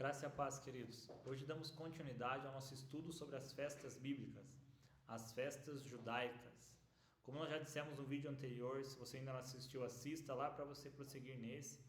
Graça e a paz, queridos. Hoje damos continuidade ao nosso estudo sobre as festas bíblicas, as festas judaicas. Como nós já dissemos no vídeo anterior, se você ainda não assistiu, assista lá para você prosseguir nesse.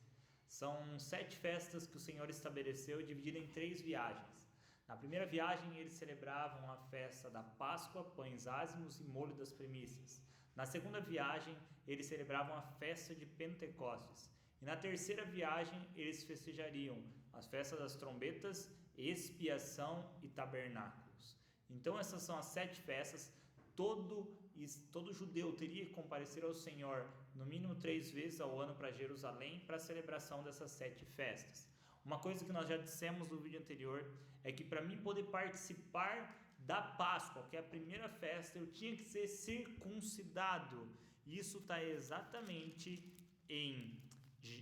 São 7 festas que o Senhor estabeleceu, divididas em 3 viagens. Na primeira viagem, eles celebravam a festa da Páscoa, pães ázimos e molho das primícias. Na segunda viagem, eles celebravam a festa de Pentecostes. E na terceira viagem, eles festejariam as festas das trombetas, expiação e tabernáculos. Então essas são as 7 festas. Todo judeu teria que comparecer ao Senhor no mínimo 3 vezes ao ano para Jerusalém para a celebração dessas 7 festas. Uma coisa que nós já dissemos no vídeo anterior é que para mim poder participar da Páscoa, que é a primeira festa, eu tinha que ser circuncidado. Isso está exatamente em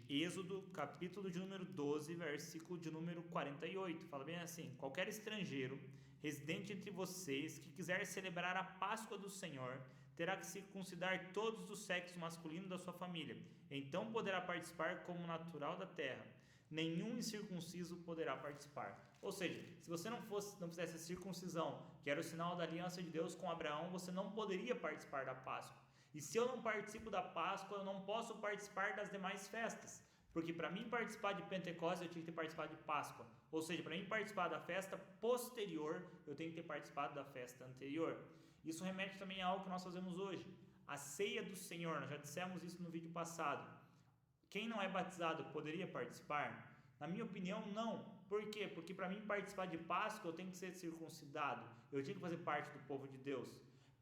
Êxodo, capítulo de número 12, versículo de número 48. Fala bem assim: qualquer estrangeiro residente entre vocês que quiser celebrar a Páscoa do Senhor terá que circuncidar todos os sexos masculinos da sua família, então poderá participar como natural da terra. Nenhum incircunciso poderá participar. Ou seja, se você não fizesse a circuncisão, que era o sinal da aliança de Deus com Abraão, você não poderia participar da Páscoa. E se eu não participo da Páscoa, eu não posso participar das demais festas. Porque para mim participar de Pentecostes, eu tinha que ter participado de Páscoa. Ou seja, para mim participar da festa posterior, eu tenho que ter participado da festa anterior. Isso remete também a algo que nós fazemos hoje. A ceia do Senhor, nós já dissemos isso no vídeo passado. Quem não é batizado poderia participar? Na minha opinião, não. Por quê? Porque para mim participar de Páscoa, eu tenho que ser circuncidado. Eu tenho que fazer parte do povo de Deus.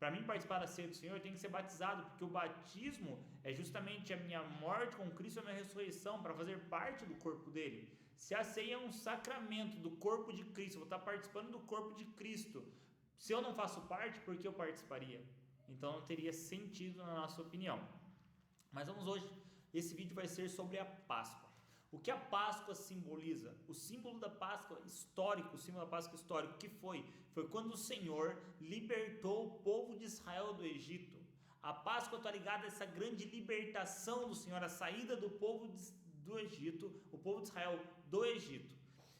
Para mim participar da ceia do Senhor, eu tenho que ser batizado, porque o batismo é justamente a minha morte com Cristo e a minha ressurreição, para fazer parte do corpo dele. Se a ceia é um sacramento do corpo de Cristo, eu vou estar participando do corpo de Cristo. Se eu não faço parte, por que eu participaria? Então não teria sentido na nossa opinião. Mas vamos hoje, esse vídeo vai ser sobre a Páscoa. O que a Páscoa simboliza? O símbolo da Páscoa histórico, o símbolo da Páscoa histórico, que foi quando o Senhor libertou o povo de Israel do Egito. A Páscoa está ligada a essa grande libertação do Senhor, a saída do povo do Egito, o povo de Israel do Egito.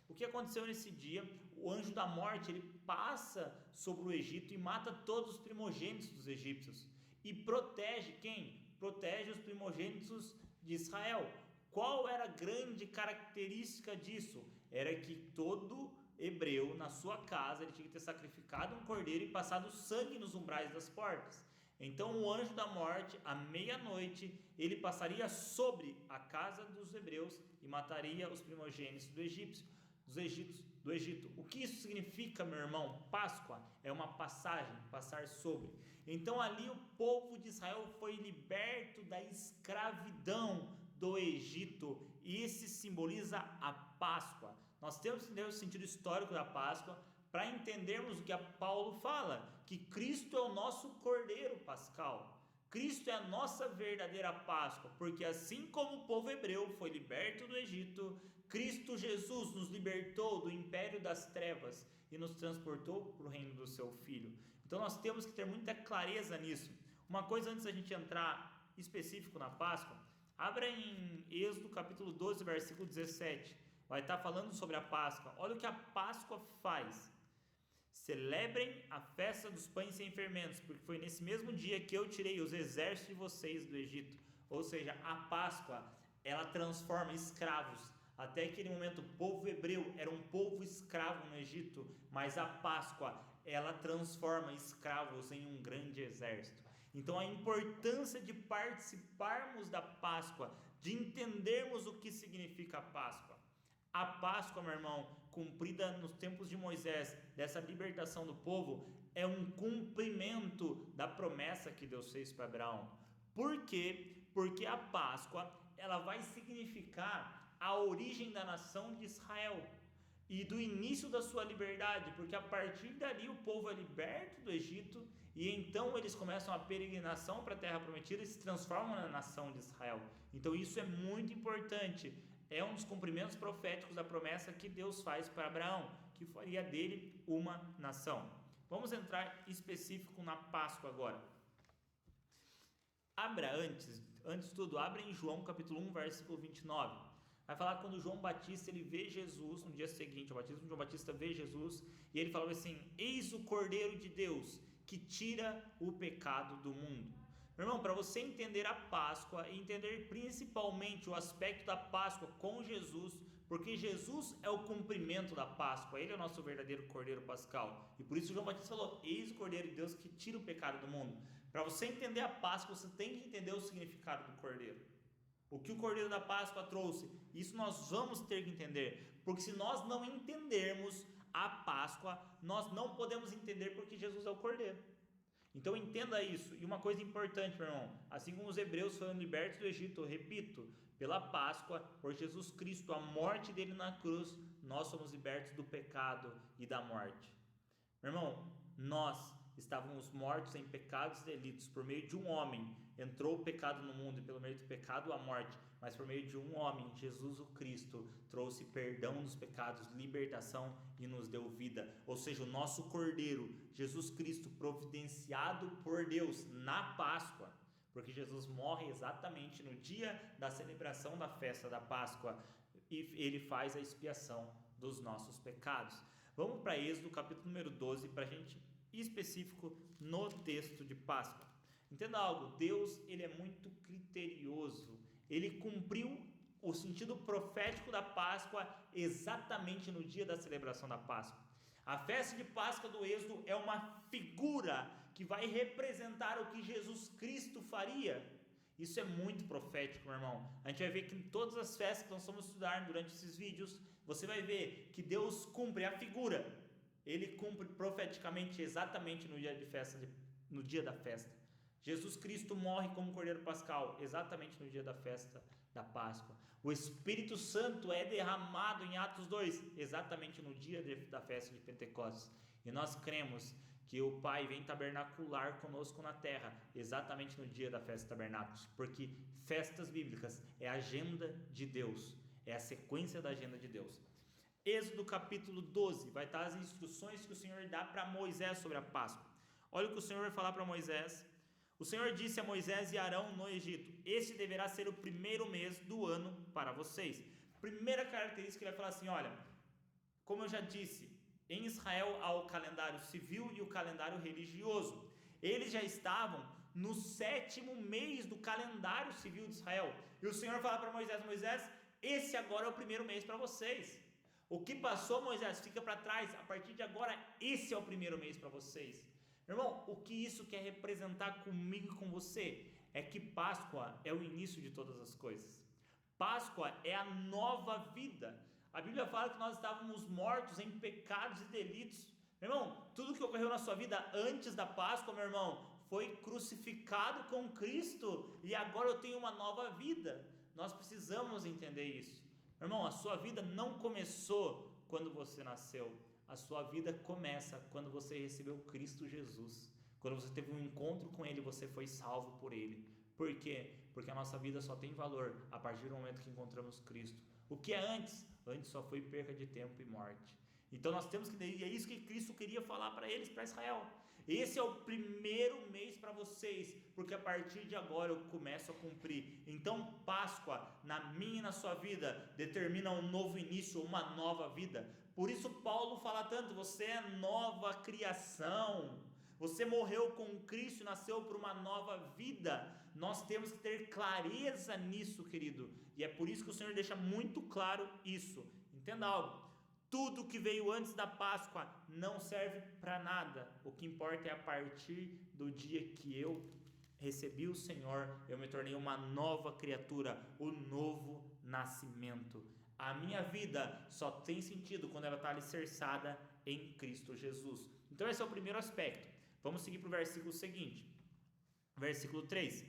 O que aconteceu nesse dia? O anjo da morte, ele passa sobre o Egito e mata todos os primogênitos dos egípcios. E protege quem? Protege os primogênitos de Israel. Qual era a grande característica disso? Era que todo hebreu na sua casa ele tinha que ter sacrificado um cordeiro e passado sangue nos umbrais das portas. Então o anjo da morte, à meia-noite, ele passaria sobre a casa dos hebreus e mataria os primogênitos do Egito. O que isso significa, meu irmão? Páscoa é uma passagem, passar sobre. Então ali o povo de Israel foi liberto da escravidão do Egito, e isso simboliza a Páscoa. Nós temos que entender o sentido histórico da Páscoa para entendermos o que a Paulo fala, que Cristo é o nosso Cordeiro Pascal. Cristo é a nossa verdadeira Páscoa, porque assim como o povo hebreu foi liberto do Egito, Cristo Jesus nos libertou do império das trevas e nos transportou para o reino do seu Filho. Então nós temos que ter muita clareza nisso. Uma coisa antes da gente entrar específico na Páscoa, abra em Êxodo capítulo 12, versículo 17. Vai estar falando sobre a Páscoa. Olha o que a Páscoa faz. Celebrem a festa dos pães sem fermentos, porque foi nesse mesmo dia que eu tirei os exércitos de vocês do Egito. Ou seja, a Páscoa, ela transforma escravos. Até aquele momento o povo hebreu era um povo escravo no Egito, mas a Páscoa, ela transforma escravos em um grande exército. Então a importância de participarmos da Páscoa, de entendermos o que significa a Páscoa. A Páscoa, meu irmão, cumprida nos tempos de Moisés, dessa libertação do povo, é um cumprimento da promessa que Deus fez para Abraão. Por quê? Porque a Páscoa, ela vai significar a origem da nação de Israel e do início da sua liberdade, porque a partir dali o povo é liberto do Egito e então eles começam a peregrinação para a terra prometida e se transformam na nação de Israel. Então isso é muito importante, é um dos cumprimentos proféticos da promessa que Deus faz para Abraão, que faria dele uma nação. Vamos entrar específico na Páscoa agora. Abra antes de tudo, abra em João capítulo 1, versículo 29. Vai falar quando João Batista ele vê Jesus no dia seguinte, o batismo de João Batista vê Jesus e ele falou assim: eis o Cordeiro de Deus que tira o pecado do mundo. Meu irmão, para você entender a Páscoa e entender principalmente o aspecto da Páscoa com Jesus, porque Jesus é o cumprimento da Páscoa, ele é o nosso verdadeiro Cordeiro Pascal, e por isso João Batista falou: eis o Cordeiro de Deus que tira o pecado do mundo. Para você entender a Páscoa, você tem que entender o significado do Cordeiro, o que o Cordeiro da Páscoa trouxe. Isso nós vamos ter que entender, porque se nós não entendermos a Páscoa, nós não podemos entender porque Jesus é o Cordeiro. Então entenda isso. E uma coisa importante, meu irmão, assim como os hebreus foram libertos do Egito, eu repito, pela Páscoa, por Jesus Cristo, a morte dele na cruz, nós somos libertos do pecado e da morte. Meu irmão, nós estávamos mortos em pecados e delitos. Por meio de um homem entrou o pecado no mundo, e pelo meio do pecado a morte, mas por meio de um homem, Jesus o Cristo, trouxe perdão dos pecados, libertação e nos deu vida. Ou seja, o nosso Cordeiro, Jesus Cristo, providenciado por Deus na Páscoa, porque Jesus morre exatamente no dia da celebração da festa da Páscoa, e ele faz a expiação dos nossos pecados. Vamos para Êxodo capítulo número 12, para a gente ir específico no texto de Páscoa. Entenda algo, Deus ele é muito criterioso, ele cumpriu o sentido profético da Páscoa exatamente no dia da celebração da Páscoa. A festa de Páscoa do Êxodo é uma figura que vai representar o que Jesus Cristo faria. Isso é muito profético, meu irmão. A gente vai ver que em todas as festas que nós vamos estudar durante esses vídeos, você vai ver que Deus cumpre a figura. Ele cumpre profeticamente exatamente no dia de festa, no dia da festa. Jesus Cristo morre como Cordeiro Pascal exatamente no dia da festa da Páscoa. O Espírito Santo é derramado em Atos 2 exatamente no dia da festa de Pentecostes. E nós cremos que o Pai vem tabernacular conosco na terra exatamente no dia da festa de tabernáculos, porque festas bíblicas é a agenda de Deus, é a sequência da agenda de Deus. Êxodo capítulo 12 vai estar as instruções que o Senhor dá para Moisés sobre a Páscoa. Olha o que o Senhor vai falar para Moisés. O Senhor disse a Moisés e Arão no Egito: este deverá ser o primeiro mês do ano para vocês. Primeira característica, ele vai falar assim: olha, como eu já disse, em Israel há o calendário civil e o calendário religioso. Eles já estavam no 7º mês do calendário civil de Israel. E o Senhor fala para Moisés: Moisés, esse agora é o primeiro mês para vocês. O que passou, Moisés, fica para trás. A partir de agora, esse é o primeiro mês para vocês. Meu irmão, o que isso quer representar comigo e com você? É que Páscoa é o início de todas as coisas. Páscoa é a nova vida. A Bíblia fala que nós estávamos mortos em pecados e delitos. Meu irmão, tudo que ocorreu na sua vida antes da Páscoa, meu irmão, foi crucificado com Cristo e agora eu tenho uma nova vida. Nós precisamos entender isso. Meu irmão, a sua vida não começou quando você nasceu. A sua vida começa quando você recebeu Cristo Jesus. Quando você teve um encontro com Ele, você foi salvo por Ele. Por quê? Porque a nossa vida só tem valor a partir do momento que encontramos Cristo. O que é antes? Antes só foi perca de tempo e morte. Então nós temos que, e é isso que Cristo queria falar para eles, para Israel. Esse é o primeiro mês para vocês, porque a partir de agora eu começo a cumprir. Então Páscoa, na minha e na sua vida, determina um novo início, uma nova vida. Por isso Paulo fala tanto: você é nova criação. Você morreu com Cristo e nasceu por uma nova vida. Nós temos que ter clareza nisso, querido. E é por isso que o Senhor deixa muito claro isso. Entenda algo: tudo que veio antes da Páscoa não serve para nada. O que importa é a partir do dia que eu recebi o Senhor, eu me tornei uma nova criatura, o novo nascimento. A minha vida só tem sentido quando ela está alicerçada em Cristo Jesus. Então esse é o primeiro aspecto. Vamos seguir para o versículo seguinte. Versículo 3.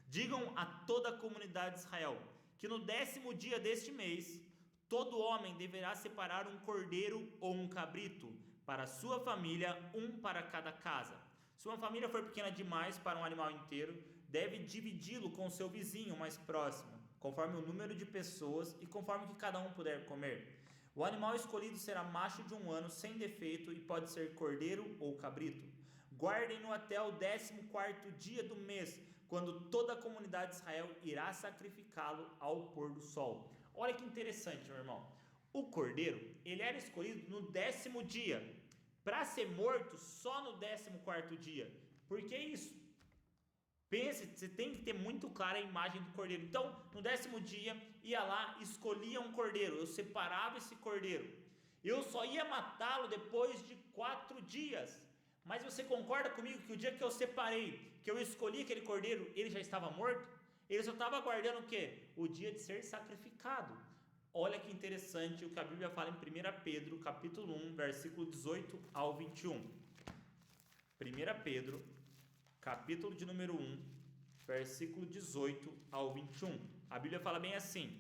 Digam a toda a comunidade de Israel que no 10º dia deste mês, todo homem deverá separar um cordeiro ou um cabrito para a sua família, um para cada casa. Se uma família for pequena demais para um animal inteiro, deve dividi-lo com o seu vizinho mais próximo, conforme o número de pessoas e conforme que cada um puder comer. O animal escolhido será macho de 1 ano, sem defeito, e pode ser cordeiro ou cabrito. Guardem-no até o 14º dia do mês, quando toda a comunidade de Israel irá sacrificá-lo ao pôr do sol. Olha que interessante, meu irmão. O cordeiro, ele era escolhido no 10º dia, para ser morto só no 14º dia. Por que isso? Pense, você tem que ter muito clara a imagem do cordeiro. Então, no 10º dia, ia lá, escolhia um cordeiro, eu separava esse cordeiro. Eu só ia matá-lo depois de 4 dias. Mas você concorda comigo que o dia que eu separei, que eu escolhi aquele cordeiro, ele já estava morto? Ele só estava aguardando o quê? O dia de ser sacrificado. Olha que interessante o que a Bíblia fala em 1 Pedro, capítulo 1, versículo 18 ao 21. 1 Pedro, capítulo de número 1, versículo 18 ao 21. A Bíblia fala bem assim: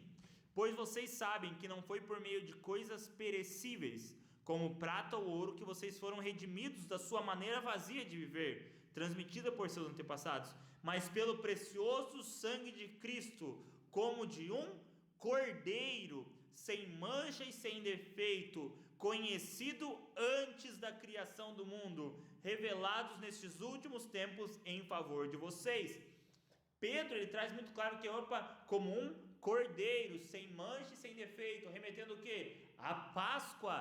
pois vocês sabem que não foi por meio de coisas perecíveis, como prata ou ouro, que vocês foram redimidos da sua maneira vazia de viver, transmitida por seus antepassados, mas pelo precioso sangue de Cristo, como de um cordeiro, sem mancha e sem defeito, conhecido antes da criação do mundo, revelados nestes últimos tempos em favor de vocês. Pedro, ele traz muito claro que como um cordeiro, sem mancha e sem defeito, remetendo o quê? A Páscoa.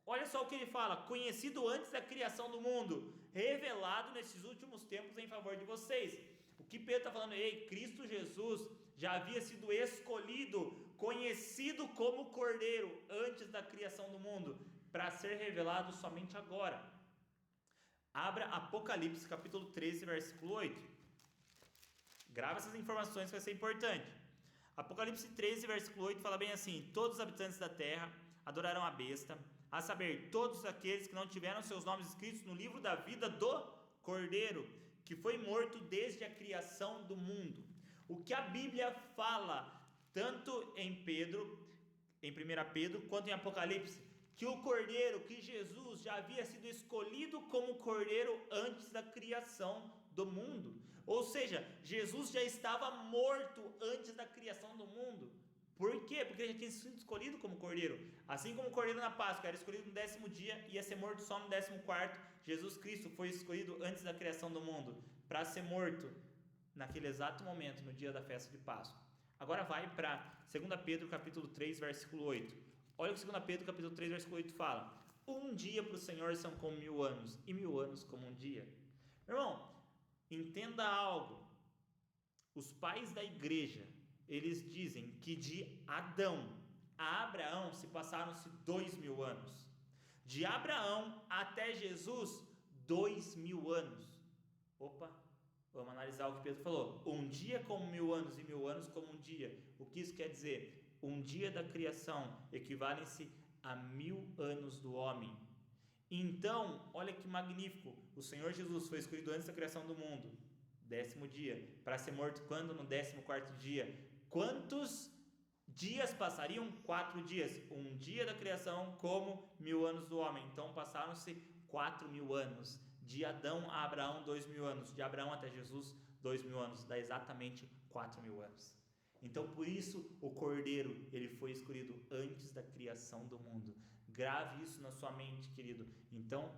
Olha só o que ele fala: conhecido antes da criação do mundo, revelado nesses últimos tempos em favor de vocês. O que Pedro está falando? Ei, Cristo Jesus já havia sido escolhido, conhecido como cordeiro antes da criação do mundo, para ser revelado somente agora. Abra Apocalipse capítulo 13, versículo 8. Grava essas informações que vai ser importante. Apocalipse 13, versículo 8 fala bem assim: todos os habitantes da terra adorarão a besta, a saber, todos aqueles que não tiveram seus nomes escritos no livro da vida do Cordeiro, que foi morto desde a criação do mundo. O que a Bíblia fala, tanto em 1 Pedro, quanto em Apocalipse, que o Cordeiro, que Jesus já havia sido escolhido como Cordeiro antes da criação do mundo. Ou seja, Jesus já estava morto antes da criação do mundo. Por quê? Porque ele já tinha sido escolhido como cordeiro. Assim como o cordeiro na Páscoa era escolhido no 10º dia e ia ser morto só no 14º, Jesus Cristo foi escolhido antes da criação do mundo, para ser morto naquele exato momento, no dia da festa de Páscoa. Agora vai para 2 Pedro capítulo 3, versículo 8. Olha o que 2 Pedro capítulo 3, versículo 8 fala: um dia para o Senhor são como 1000 anos, e 1000 anos como um dia. Meu irmão, entenda algo. Os pais da igreja, eles dizem que de Adão a Abraão se passaram-se 2000 anos. De Abraão até Jesus, 2000 anos. Opa, vamos analisar o que Pedro falou. Um dia como 1000 anos e 1000 anos como um dia. O que isso quer dizer? Um dia da criação equivale-se a 1000 anos do homem. Então, olha que magnífico. O Senhor Jesus foi escolhido antes da criação do mundo, 10º dia, para ser morto quando? No 14º dia. Quantos dias passariam? 4 dias. Um dia da criação como 1000 anos do homem. Então passaram-se 4000 anos. De Adão a Abraão, 2000 anos. De Abraão até Jesus, 2000 anos. Dá exatamente 4000 anos. Então por isso o Cordeiro, ele foi escolhido antes da criação do mundo. Grave isso na sua mente, querido. Então,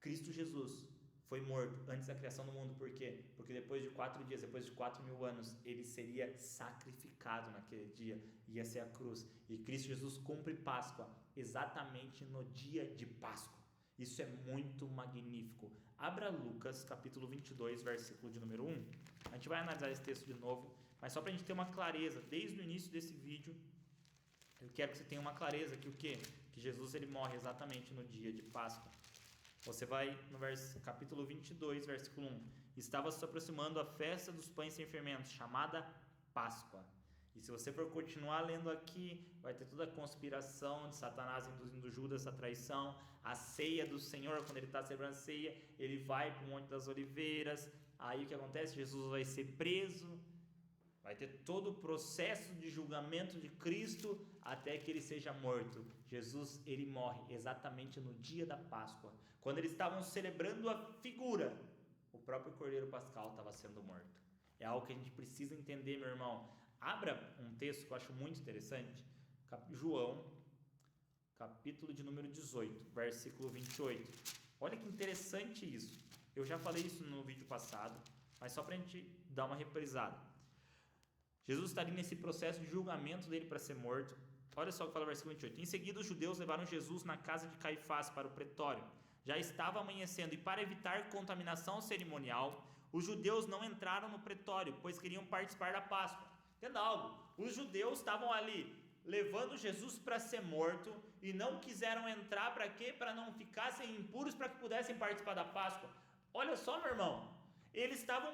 Cristo Jesus foi morto antes da criação do mundo. Por quê? Porque depois de 4 dias, depois de 4000 anos, ele seria sacrificado naquele dia, ia ser a cruz. E Cristo Jesus cumpre Páscoa exatamente no dia de Páscoa. Isso é muito magnífico. Abra Lucas capítulo 22, versículo de número 1. A gente vai analisar esse texto de novo, mas só para a gente ter uma clareza, desde o início desse vídeo, eu quero que você tenha uma clareza que o quê? Que Jesus ele morre exatamente no dia de Páscoa. Você vai no capítulo 22, versículo 1. Estava se aproximando a festa dos pães sem fermento, chamada Páscoa. E se você for continuar lendo aqui, vai ter toda a conspiração de Satanás induzindo Judas à traição, a ceia do Senhor, quando ele está celebrando a ceia, ele vai para o Monte das Oliveiras. Aí o que acontece? Jesus vai ser preso, vai ter todo o processo de julgamento de Cristo até que ele seja morto. Jesus, ele morre exatamente no dia da Páscoa. Quando eles estavam celebrando a figura, o próprio Cordeiro Pascal estava sendo morto. É algo que a gente precisa entender, meu irmão. Abra um texto que eu acho muito interessante. João, capítulo de número 18, versículo 28. Olha que interessante isso. Eu já falei isso no vídeo passado, mas só para a gente dar uma reprisada. Jesus está ali nesse processo de julgamento dele para ser morto. Olha só o que fala o versículo 28. Em seguida, os judeus levaram Jesus na casa de Caifás para o pretório. Já estava amanhecendo e, para evitar contaminação cerimonial, os judeus não entraram no pretório, pois queriam participar da Páscoa. Entenda algo, os judeus estavam ali levando Jesus para ser morto e não quiseram entrar para quê? Para não ficassem impuros, para que pudessem participar da Páscoa. Olha só, meu irmão, eles estavam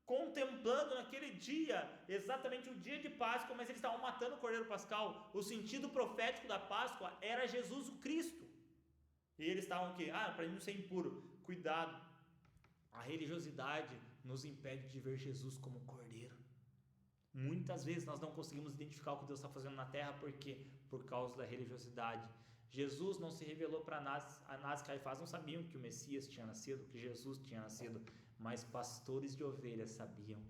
contemplando naquele dia, exatamente o dia de Páscoa, mas eles estavam matando o Cordeiro Pascal. O sentido profético da Páscoa era Jesus o Cristo. E eles estavam aqui, para não ser impuro. Cuidado, a religiosidade nos impede de ver Jesus como Cordeiro. Muitas vezes nós não conseguimos identificar o que Deus está fazendo na terra, por quê? Por causa da religiosidade. Jesus não se revelou para Anás e Caifás, não sabiam que o Messias tinha nascido, que Jesus tinha nascido, mas pastores de ovelhas sabiam,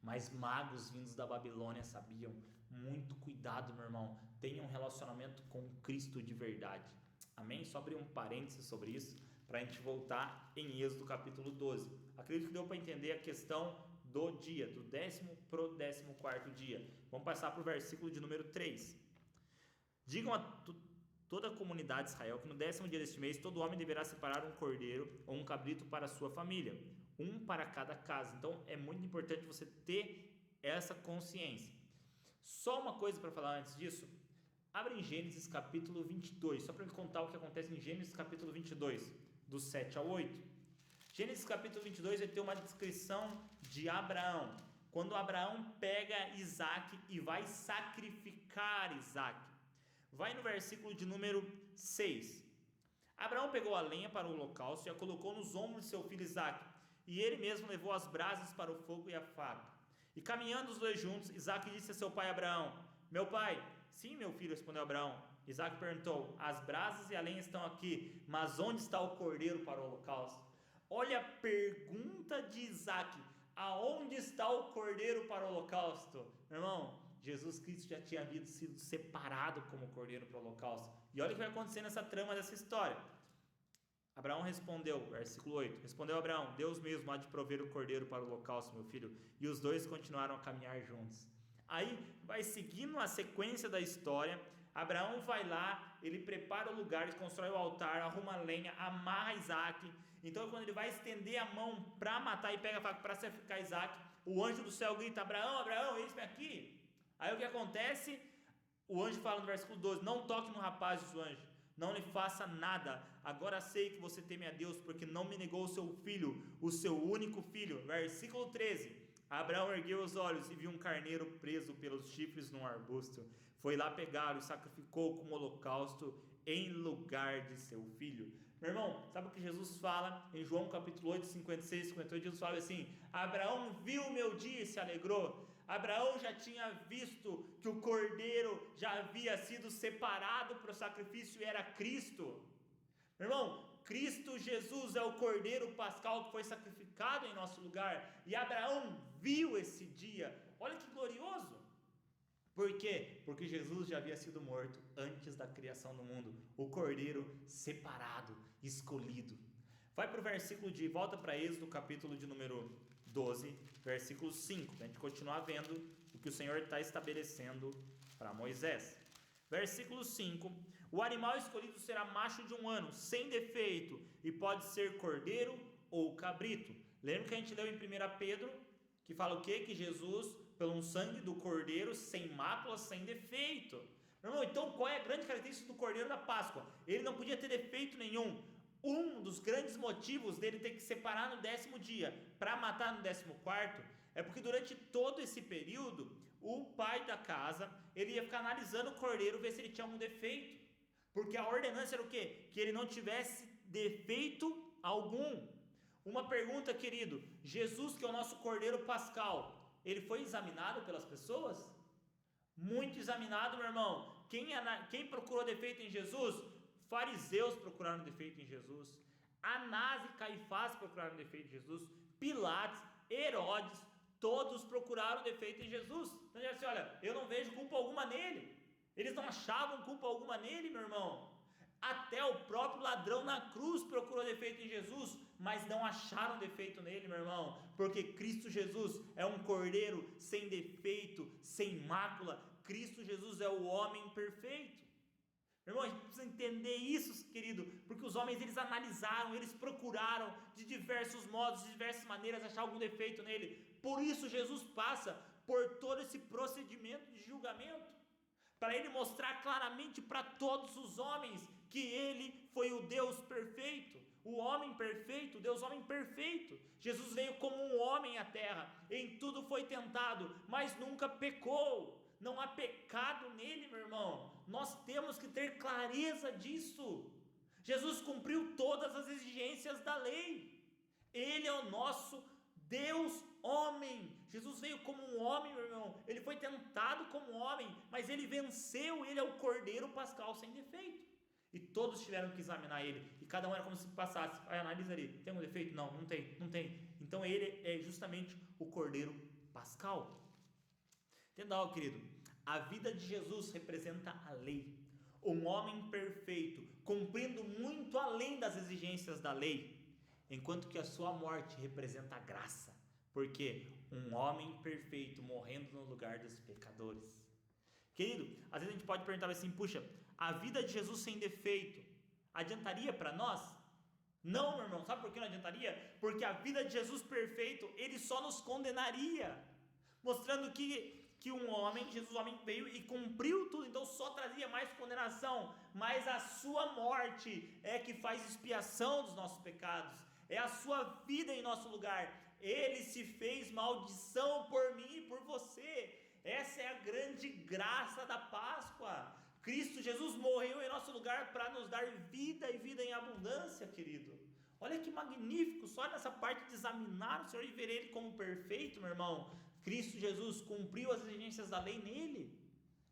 mas magos vindos da Babilônia sabiam. Muito cuidado, meu irmão, tenha um relacionamento com Cristo de verdade, amém? Só abrir um parênteses sobre isso, para a gente voltar em Êxodo capítulo 12, acredito que deu para entender a questão do dia, do 10º para o 14º dia. Vamos passar para o versículo de número 3. Digam a toda a comunidade de Israel que no 10º dia deste mês todo homem deverá separar um cordeiro ou um cabrito para a sua família, um para cada casa. Então é muito importante você ter essa consciência. Só uma coisa para falar antes disso, abre em Gênesis capítulo 22, só para me contar o que acontece em Gênesis capítulo 22, do 7 ao 8. Gênesis capítulo 22 vai ter uma descrição de Abraão, quando Abraão pega Isaac e vai sacrificar Isaac. Vai no versículo de número 6. Abraão pegou a lenha para o holocausto e a colocou nos ombros de seu filho Isaac, e ele mesmo levou as brasas para o fogo e a faca. E caminhando os dois juntos, Isaac disse a seu pai Abraão: meu pai. Sim, meu filho, respondeu Abraão. Isaac perguntou: as brasas e a lenha estão aqui, mas onde está o cordeiro para o holocausto? Olha a pergunta de Isaac: aonde está o cordeiro para o holocausto? Meu irmão, Jesus Cristo já tinha sido separado como cordeiro para o holocausto. E olha o que vai acontecer nessa trama dessa história. Abraão respondeu, versículo 8, respondeu Abraão: Deus mesmo há de prover o cordeiro para o holocausto, meu filho. E os dois continuaram a caminhar juntos. Aí vai seguindo a sequência da história. Abraão vai lá, ele prepara o lugar, ele constrói o altar, arruma a lenha, amarra Isaac. Então quando ele vai estender a mão para matar e pega a faca para sacrificar Isaac, o anjo do céu grita: Abraão, Abraão, eis-me aqui. Aí o que acontece? O anjo fala no versículo 12: não toque no rapaz, diz o anjo, não lhe faça nada. Agora sei que você teme a Deus, porque não me negou o seu filho, o seu único filho. Versículo 13: Abraão ergueu os olhos e viu um carneiro preso pelos chifres num arbusto. Foi lá pegá-lo e sacrificou como holocausto em lugar de seu filho. Meu irmão, sabe o que Jesus fala em João capítulo 8, 56, 58? Jesus fala assim: Abraão viu o meu dia e se alegrou. Abraão já tinha visto que o cordeiro já havia sido separado para o sacrifício e era Cristo. Meu irmão, Cristo Jesus é o cordeiro pascal que foi sacrificado em nosso lugar, e Abraão viu esse dia. Olha que glorioso. Por quê? Porque Jesus já havia sido morto antes da criação do mundo, o cordeiro separado, escolhido. Vai para o versículo volta para Êxodo capítulo de número 12, versículo 5, para a gente continuar vendo o que o Senhor está estabelecendo para Moisés. Versículo 5: o animal escolhido será macho de 1 ano, sem defeito, e pode ser cordeiro ou cabrito. Lembra que a gente leu em 1 Pedro, que fala o quê? Que Jesus, pelo sangue do cordeiro, sem mácula, sem defeito. Irmão, então qual é a grande característica do cordeiro da Páscoa? Ele não podia ter defeito nenhum. Um dos grandes motivos dele ter que separar no 10º dia para matar no 14º é porque durante todo esse período o pai da casa ele ia ficar analisando o cordeiro, ver se ele tinha algum defeito, porque a ordenança era o quê? Que ele não tivesse defeito algum. Uma pergunta, querido: Jesus, que é o nosso cordeiro pascal, ele foi examinado pelas pessoas? Muito examinado, meu irmão. Quem procurou defeito em Jesus? Fariseus procuraram defeito em Jesus, Anás e Caifás procuraram defeito em Jesus, Pilatos, Herodes, todos procuraram defeito em Jesus. Então olha, eu não vejo culpa alguma nele. Eles não achavam culpa alguma nele, meu irmão. Até o próprio ladrão na cruz procurou defeito em Jesus, mas não acharam defeito nele, meu irmão, porque Cristo Jesus é um cordeiro sem defeito, sem mácula. Cristo Jesus é o homem perfeito. Meu irmão, a gente precisa entender isso, querido, porque os homens, eles analisaram, eles procuraram de diversos modos, de diversas maneiras achar algum defeito nele. Por isso Jesus passa por todo esse procedimento de julgamento, para ele mostrar claramente para todos os homens que ele foi o Deus perfeito, o homem perfeito, o Deus homem perfeito. Jesus veio como um homem à terra, em tudo foi tentado, mas nunca pecou. Não há pecado nele, meu irmão. Nós temos que ter clareza disso. Jesus cumpriu todas as exigências da lei. Ele é o nosso Deus homem. Jesus veio como um homem, meu irmão. Ele foi tentado como homem, mas ele venceu. Ele é o cordeiro pascal sem defeito. E todos tiveram que examinar ele. E cada um era como se passasse. Analisa ali. Tem um defeito? Não, não tem. Então ele é justamente o cordeiro pascal. Entenda algo, querido. A vida de Jesus representa a lei. Um homem perfeito, cumprindo muito além das exigências da lei. Enquanto que a sua morte representa a graça, porque um homem perfeito morrendo no lugar dos pecadores. Querido, às vezes a gente pode perguntar assim, puxa, a vida de Jesus sem defeito adiantaria para nós? Não, meu irmão, sabe por que não adiantaria? Porque a vida de Jesus perfeito, ele só nos condenaria, mostrando que um homem, Jesus homem, veio e cumpriu tudo, então só trazia mais condenação, mas a sua morte é que faz expiação dos nossos pecados, é a sua vida em nosso lugar. Ele se fez maldição por mim e por você. Essa é a grande graça da Páscoa. Cristo Jesus morreu em nosso lugar para nos dar vida e vida em abundância, querido. Olha que magnífico, só nessa parte de examinar o Senhor e ver Ele como perfeito, meu irmão. Cristo Jesus cumpriu as exigências da lei nele.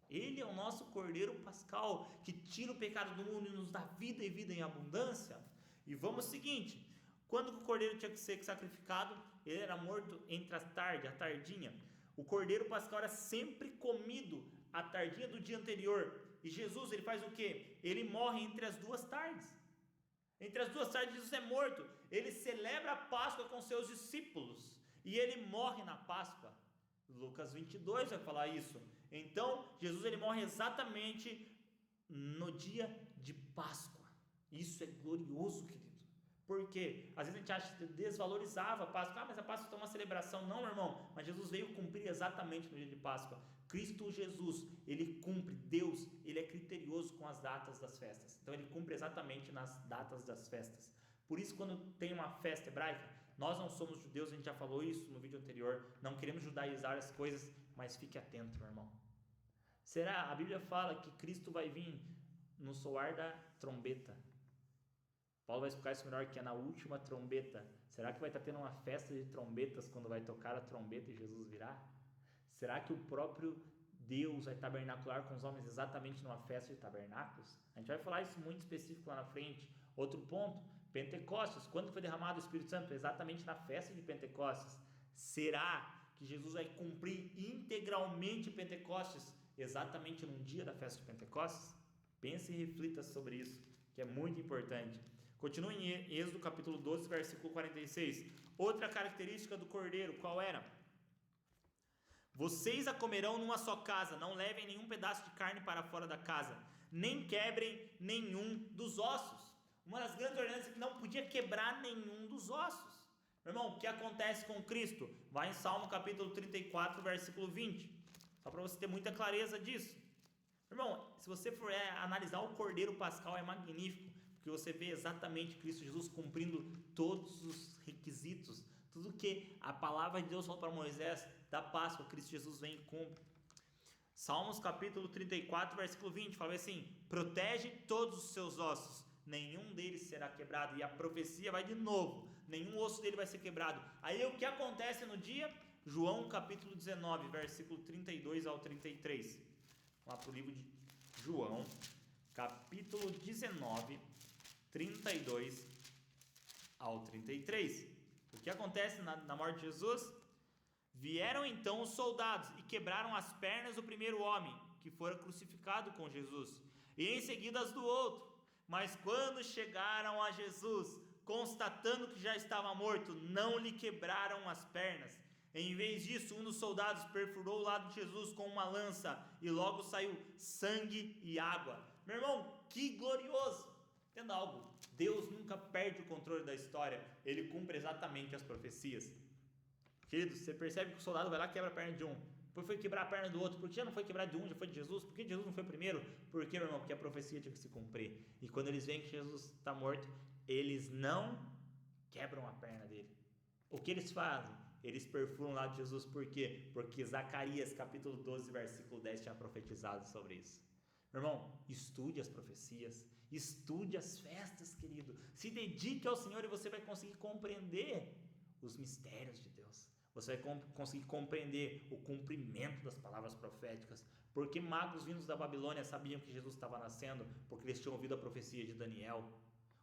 Ele é o nosso cordeiro pascal, que tira o pecado do mundo e nos dá vida e vida em abundância. E vamos ao seguinte, quando o cordeiro tinha que ser sacrificado, ele era morto entre a tarde, a tardinha. O cordeiro pascal era sempre comido à tardinha do dia anterior. E Jesus, ele faz o quê? Ele morre entre as duas tardes. Entre as duas tardes, Jesus é morto. Ele celebra a Páscoa com seus discípulos. E ele morre na Páscoa. Lucas 22 vai falar isso. Então, Jesus, ele morre exatamente no dia de Páscoa. Isso é glorioso, querido. Por quê? Às vezes a gente acha que desvalorizava a Páscoa. Mas a Páscoa é uma celebração. Não, meu irmão. Mas Jesus veio cumprir exatamente no dia de Páscoa. Cristo Jesus, ele cumpre. Deus, ele é criterioso com as datas das festas. Então ele cumpre exatamente nas datas das festas. Por isso, quando tem uma festa hebraica, nós não somos judeus, a gente já falou isso no vídeo anterior, não queremos judaizar as coisas, mas fique atento, meu irmão. Será? A Bíblia fala que Cristo vai vir no soar da trombeta. Paulo vai explicar isso melhor, que é na última trombeta. Será que vai estar tendo uma festa de trombetas quando vai tocar a trombeta e Jesus virá? Será que o próprio Deus vai tabernacular com os homens exatamente numa festa de tabernáculos? A gente vai falar isso muito específico lá na frente. Outro ponto, Pentecostes. Quando foi derramado o Espírito Santo? Exatamente na festa de Pentecostes. Será que Jesus vai cumprir integralmente Pentecostes exatamente num dia da festa de Pentecostes? Pense e reflita sobre isso, que é muito importante. Continua em Êxodo capítulo 12, versículo 46. Outra característica do cordeiro, qual era? Vocês a comerão numa só casa, não levem nenhum pedaço de carne para fora da casa, nem quebrem nenhum dos ossos. Uma das grandes ordenanças é que não podia quebrar nenhum dos ossos. Meu irmão, o que acontece com Cristo? Vai em Salmo capítulo 34, versículo 20. Só para você ter muita clareza disso. Meu irmão, se você for analisar o cordeiro pascal, é magnífico, porque você vê exatamente Cristo Jesus cumprindo todos os requisitos, tudo que a palavra de Deus falou para Moisés da Páscoa, Cristo Jesus vem e cumpre. Salmos capítulo 34, versículo 20, fala assim: protege todos os seus ossos, nenhum deles será quebrado. E a profecia vai de novo, nenhum osso dele vai ser quebrado. Aí o que acontece no dia? João capítulo 19, versículo 32 ao 33. Lá para o livro de João, capítulo 19, 32 ao 33. O que acontece na morte de Jesus? Vieram então os soldados e quebraram as pernas do primeiro homem que fora crucificado com Jesus, e em seguida as do outro. Mas quando chegaram a Jesus, constatando que já estava morto, não lhe quebraram as pernas. Em vez disso, um dos soldados perfurou o lado de Jesus com uma lança e logo saiu sangue e água. Meu irmão, que glorioso! Entenda algo, Deus nunca perde o controle da história, Ele cumpre exatamente as profecias. Queridos, você percebe que o soldado vai lá e quebra a perna de um, depois foi quebrar a perna do outro, porque já não foi quebrar de um, já foi de Jesus, porque Jesus não foi primeiro? Porque, meu irmão, porque a profecia tinha que se cumprir, e quando eles veem que Jesus está morto, eles não quebram a perna dele. O que eles fazem? Eles perfuram o lado de Jesus, por quê? Porque Zacarias capítulo 12, versículo 10 tinha profetizado sobre isso. Meu irmão, estude as profecias, estude as festas, querido, se dedique ao Senhor e você vai conseguir compreender os mistérios de Deus, você vai conseguir compreender o cumprimento das palavras proféticas, porque magos vindos da Babilônia sabiam que Jesus estava nascendo, porque eles tinham ouvido a profecia de Daniel.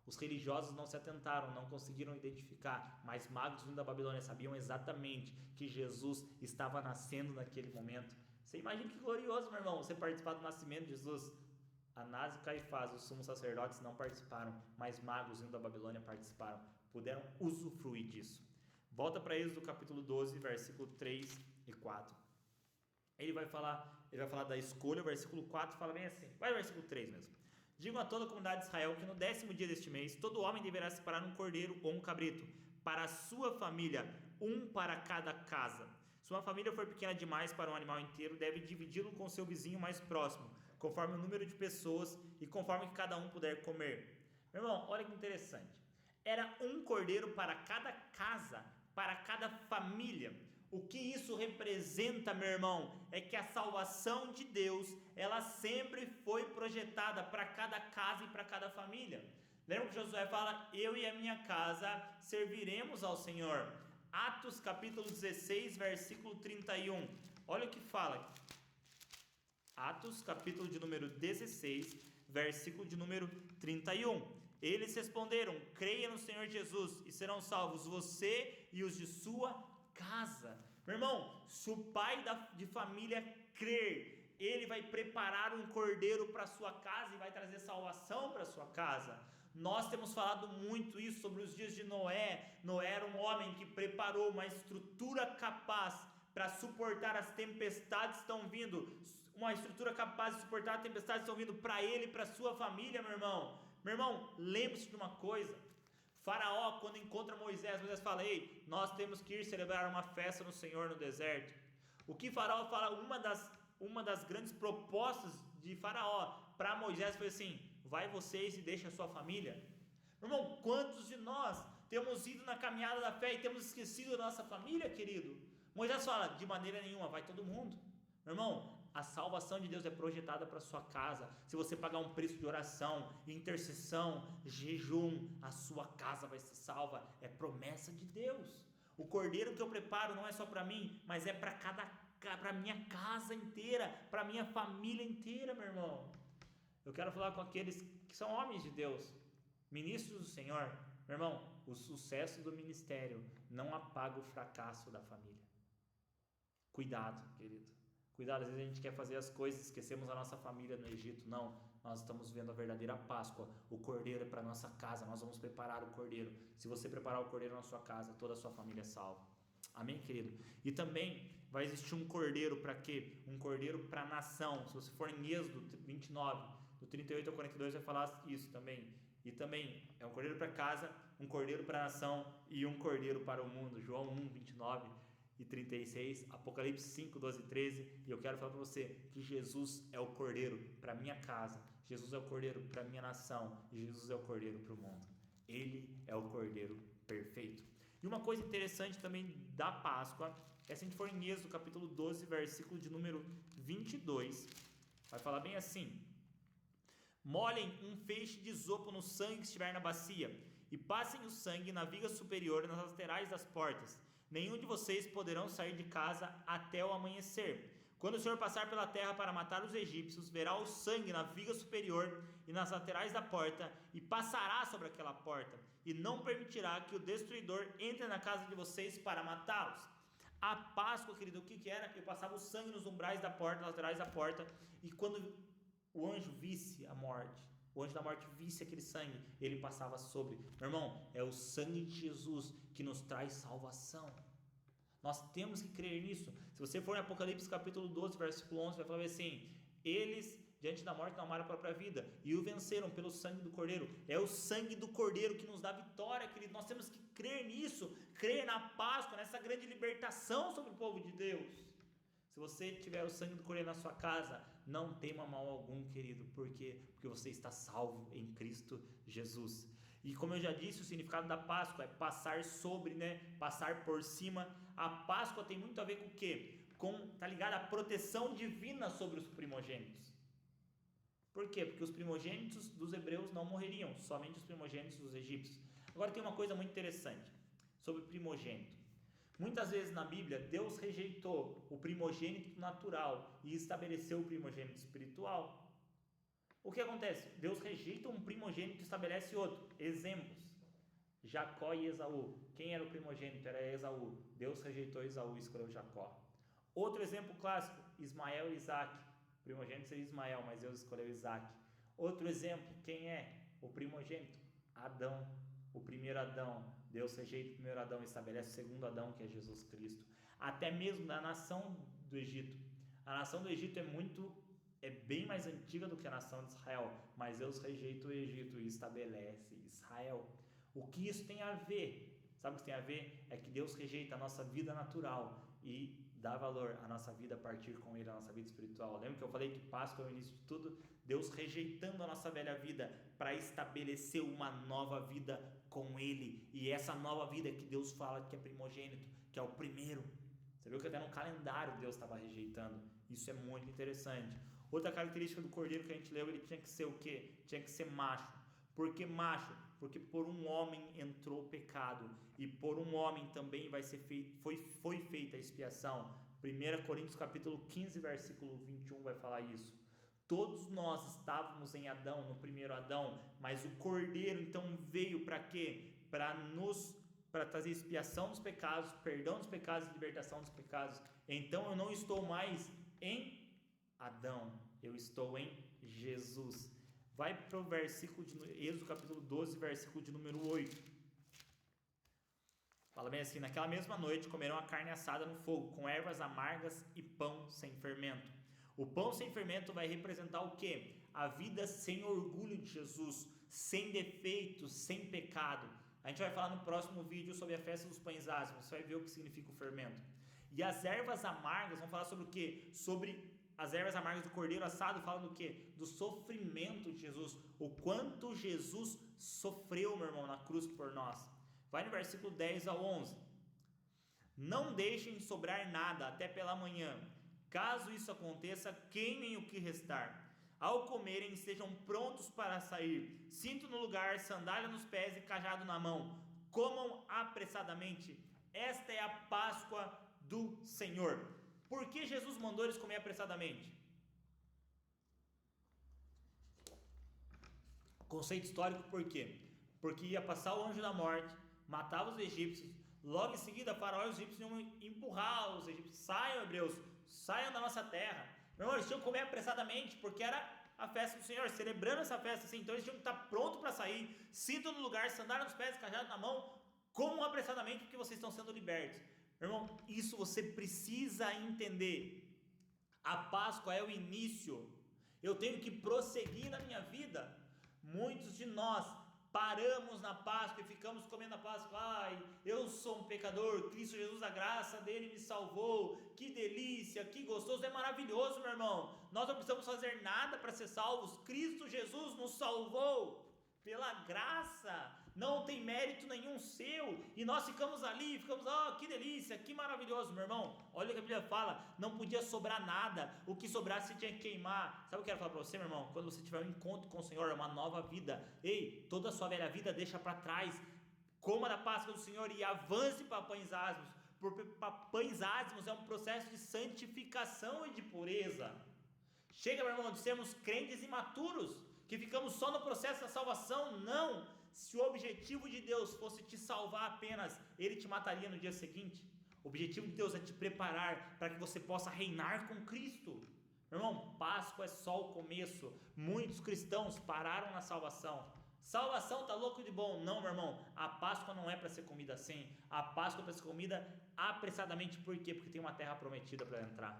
Os religiosos não se atentaram, não conseguiram identificar, mas magos vindos da Babilônia sabiam exatamente que Jesus estava nascendo naquele momento. Você imagina que glorioso, meu irmão, você participar do nascimento de Jesus. Anás e Caifás, os sumos sacerdotes, não participaram, mas magos vindos da Babilônia participaram, puderam usufruir disso. Volta para Êxodo capítulo 12, versículo 3 e 4. Ele vai falar da escolha, o versículo 4 fala bem assim, vai o versículo 3 mesmo. Digam a toda a comunidade de Israel que no 10º dia deste mês, todo homem deverá separar um cordeiro ou um cabrito, para a sua família, um para cada casa. Se uma família for pequena demais para um animal inteiro, deve dividi-lo com seu vizinho mais próximo, conforme o número de pessoas e conforme que cada um puder comer. Meu irmão, olha que interessante. Era um cordeiro para cada casa, para cada família. O que isso representa, meu irmão, é que a salvação de Deus, ela sempre foi projetada para cada casa e para cada família. Lembra que Josué fala, eu e a minha casa serviremos ao Senhor. Atos capítulo 16, versículo 31. Olha o que fala. Atos capítulo de número 16, versículo de número 31. Eles responderam, creia no Senhor Jesus e serão salvos você e os de sua casa. Meu irmão, se o pai de família crer, ele vai preparar um cordeiro para sua casa e vai trazer salvação para sua casa. Nós temos falado muito isso sobre os dias de Noé. Noé era um homem que preparou uma estrutura capaz para suportar as tempestades que estão vindo, uma estrutura capaz de suportar as tempestades que estão vindo para ele e para sua família, meu irmão. Meu irmão, lembre-se de uma coisa. Faraó, quando encontra Moisés fala, ei, nós temos que ir celebrar uma festa no Senhor no deserto. O que Faraó fala, uma das grandes propostas de Faraó para Moisés foi assim, vai vocês e deixa a sua família. Meu irmão, quantos de nós temos ido na caminhada da fé e temos esquecido da nossa família, querido? Moisés fala, de maneira nenhuma, vai todo mundo. Meu irmão, a salvação de Deus é projetada para sua casa. Se você pagar um preço de oração, intercessão, jejum, a sua casa vai ser salva. É promessa de Deus. O cordeiro que eu preparo não é só para mim, mas é para minha casa inteira, para minha família inteira, meu irmão. Eu quero falar com aqueles que são homens de Deus, ministros do Senhor. Meu irmão, o sucesso do ministério não apaga o fracasso da família. Cuidado, querido. Cuidado, às vezes a gente quer fazer as coisas, esquecemos a nossa família no Egito. Não, nós estamos vendo a verdadeira Páscoa. O cordeiro é para a nossa casa, nós vamos preparar o cordeiro. Se você preparar o cordeiro na sua casa, toda a sua família é salva. Amém, querido? E também vai existir um cordeiro para quê? Um cordeiro para a nação. Se você for em Êxodo 29, do 38 ao 42, vai falar isso também. E também é um cordeiro para casa, um cordeiro para a nação e um cordeiro para o mundo. João 1, 29 e 36, Apocalipse 5, 12 e 13. E eu quero falar para você que Jesus é o cordeiro para a minha casa, Jesus é o cordeiro para a minha nação e Jesus é o cordeiro para o mundo. Ele é o cordeiro perfeito. E uma coisa interessante também da Páscoa é se a gente for em Êxodo capítulo 12, versículo de número 22, vai falar bem assim: molhem um feixe de isopo no sangue que estiver na bacia e passem o sangue na viga superior e nas laterais das portas. Nenhum de vocês poderão sair de casa até o amanhecer. Quando o Senhor passar pela terra para matar os egípcios, verá o sangue na viga superior e nas laterais da porta, e passará sobre aquela porta, e não permitirá que o destruidor entre na casa de vocês para matá-los. A Páscoa, querido, o que era? Eu passava o sangue nos umbrais da porta, nas laterais da porta, e quando o anjo visse a morte, o anjo da morte visse aquele sangue, ele passava sobre. Meu irmão, é o sangue de Jesus que nos traz salvação. Nós temos que crer nisso. Se você for em Apocalipse capítulo 12, versículo 11, vai falar assim: eles, diante da morte, não amaram a própria vida e o venceram pelo sangue do Cordeiro. É o sangue do Cordeiro que nos dá vitória, querido. Nós temos que crer nisso, crer na Páscoa, nessa grande libertação sobre o povo de Deus. Se você tiver o sangue do Cordeiro na sua casa, não tema mal algum, querido. Por quê? Porque você está salvo em Cristo Jesus. E como eu já disse, o significado da Páscoa é passar sobre, passar por cima. A Páscoa tem muito a ver com o quê? Tá ligado à proteção divina sobre os primogênitos. Por quê? Porque os primogênitos dos hebreus não morreriam, somente os primogênitos dos egípcios. Agora tem uma coisa muito interessante sobre primogênito. Muitas vezes na Bíblia, Deus rejeitou o primogênito natural e estabeleceu o primogênito espiritual. O que acontece? Deus rejeita um primogênito e estabelece outro. Exemplos: Jacó e Esaú. Quem era o primogênito? Era Esaú. Deus rejeitou Esaú e escolheu Jacó. Outro exemplo clássico: Ismael e Isaac. O primogênito seria Ismael, mas Deus escolheu Isaac. Outro exemplo: quem é o primogênito? Adão. O primeiro Adão. Deus rejeita o primeiro Adão e estabelece o segundo Adão, que é Jesus Cristo. Até mesmo da nação do Egito. A nação do Egito é bem mais antiga do que a nação de Israel, mas Deus rejeita o Egito e estabelece Israel. O que isso tem a ver? Sabe o que isso tem a ver? É que Deus rejeita a nossa vida natural e dá valor à nossa vida a partir com Ele, a nossa vida espiritual. Lembra que eu falei que Páscoa é o início de tudo? Deus rejeitando a nossa velha vida para estabelecer uma nova vida com Ele. E essa nova vida que Deus fala que é primogênito, que é o primeiro. Você viu que até no calendário Deus estava rejeitando. Isso é muito interessante. Outra característica do cordeiro que a gente leu, ele tinha que ser o quê? Tinha que ser macho. Por que macho? Porque por um homem entrou o pecado e por um homem também foi feita a expiação. 1 Coríntios capítulo 15, versículo 21 vai falar isso. Todos nós estávamos em Adão, no primeiro Adão, mas o cordeiro então veio para quê? Para trazer expiação dos pecados, perdão dos pecados e libertação dos pecados. Então eu não estou mais em Adão, eu estou em Jesus. Vai para o versículo de Êxodo capítulo 12, versículo de número 8. Fala bem assim: naquela mesma noite comerão a carne assada no fogo, com ervas amargas e pão sem fermento. O pão sem fermento vai representar o quê? A vida sem orgulho de Jesus, sem defeitos, sem pecado. A gente vai falar no próximo vídeo sobre a festa dos pães ázimos, você vai ver o que significa o fermento. E as ervas amargas, vamos falar sobre o quê? Sobre as ervas amargas do cordeiro assado, fala do quê? Do sofrimento de Jesus, o quanto Jesus sofreu, meu irmão, na cruz por nós. Vai no versículo 10 ao 11. Não deixem sobrar nada até pela manhã. Caso isso aconteça, queimem o que restar. Ao comerem, estejam prontos para sair. Cinto no lugar, sandália nos pés e cajado na mão. Comam apressadamente. Esta é a Páscoa do Senhor. Por que Jesus mandou eles comer apressadamente? Conceito histórico, por quê? Porque ia passar o anjo da morte, matava os egípcios, logo em seguida Faraó e os egípcios iam empurrar os egípcios: saiam, hebreus, saiam da nossa terra. Meu irmão, eles tinham que comer apressadamente, porque era a festa do Senhor, celebrando essa festa assim. Então eles tinham que estar prontos para sair, cinto no lugar, sandália nos pés, cajado na mão. Comam apressadamente, porque vocês estão sendo libertos. Meu irmão, isso você precisa entender. A Páscoa é o início. Eu tenho que prosseguir na minha vida. Muitos de nós paramos na Páscoa e ficamos comendo a Páscoa. Ai, eu sou um pecador, Cristo Jesus, a graça dele me salvou. Que delícia, que gostoso, é maravilhoso, meu irmão. Nós não precisamos fazer nada para ser salvos. Cristo Jesus nos salvou pela graça, não tem mérito nenhum seu, e nós ficamos ali, que delícia, que maravilhoso, meu irmão. Olha o que a Bíblia fala: não podia sobrar nada, o que sobrasse você tinha que queimar. Sabe o que eu quero falar para você, meu irmão? Quando você tiver um encontro com o Senhor, é uma nova vida. Ei, toda a sua velha vida deixa para trás, coma da Páscoa do Senhor e avance para pães ázimos, porque pães ázimos é um processo de santificação e de pureza. Chega, meu irmão, de sermos crentes imaturos, que ficamos só no processo da salvação. Não, se o objetivo de Deus fosse te salvar apenas, Ele te mataria no dia seguinte. O objetivo de Deus é te preparar para que você possa reinar com Cristo. Meu irmão, Páscoa é só o começo. Muitos cristãos pararam na salvação. Salvação tá louco de bom? Não, meu irmão. A Páscoa não é para ser comida assim. A Páscoa é para ser comida apressadamente. Por quê? Porque tem uma terra prometida para entrar.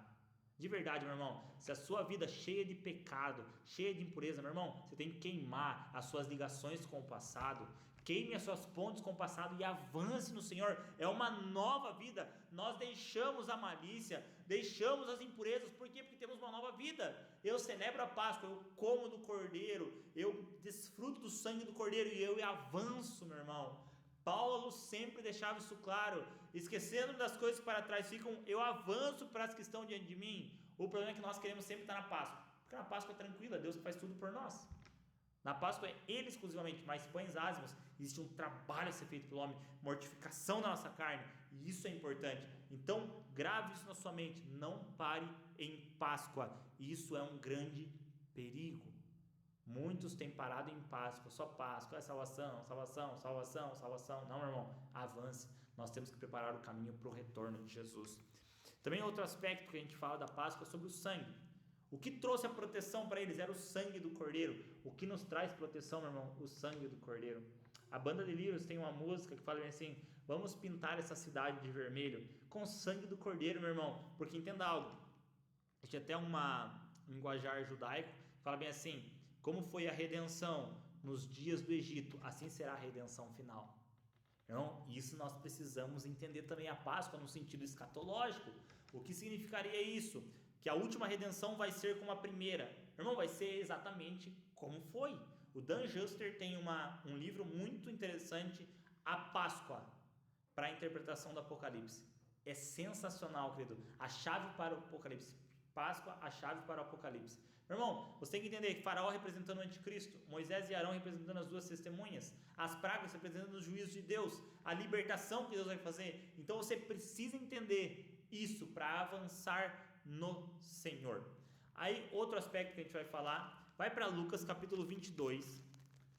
De verdade, meu irmão, se a sua vida é cheia de pecado, cheia de impureza, meu irmão, você tem que queimar as suas ligações com o passado, queime as suas pontes com o passado e avance no Senhor. É uma nova vida. Nós deixamos a malícia, deixamos as impurezas. Por quê? Porque temos uma nova vida. Eu celebro a Páscoa, eu como do Cordeiro, eu desfruto do sangue do Cordeiro e eu avanço, meu irmão. Paulo sempre deixava isso claro, esquecendo das coisas que para trás ficam, eu avanço para as que estão diante de mim. O problema é que nós queremos sempre estar na Páscoa, porque na Páscoa é tranquila, Deus faz tudo por nós. Na Páscoa é Ele exclusivamente, mas pães ázimos, existe um trabalho a ser feito pelo homem, mortificação da nossa carne, e isso é importante. Então, grave isso na sua mente, não pare em Páscoa, isso é um grande perigo. Muitos têm parado em Páscoa, só Páscoa, é salvação, salvação, salvação, salvação. Não, meu irmão, avance. Nós temos que preparar o caminho para o retorno de Jesus. Também outro aspecto que a gente fala da Páscoa é sobre o sangue. O que trouxe a proteção para eles era o sangue do Cordeiro. O que nos traz proteção, meu irmão? O sangue do Cordeiro. A banda de Lírios tem uma música que fala assim: vamos pintar essa cidade de vermelho com o sangue do Cordeiro, meu irmão. Porque entenda algo, existe até uma linguajar judaico que fala bem assim: como foi a redenção nos dias do Egito, assim será a redenção final. Então, isso nós precisamos entender também a Páscoa no sentido escatológico. O que significaria isso? Que a última redenção vai ser como a primeira. Irmão, vai ser exatamente como foi. O Dan Juster tem um livro muito interessante, A Páscoa, para a interpretação do Apocalipse. É sensacional, querido. A chave para o Apocalipse. Páscoa, a chave para o Apocalipse. Meu irmão, você tem que entender que Faraó representando o anticristo, Moisés e Arão representando as duas testemunhas, as pragas representando os juízos de Deus, a libertação que Deus vai fazer. Então você precisa entender isso para avançar no Senhor. Aí outro aspecto que a gente vai falar, vai para Lucas capítulo 22,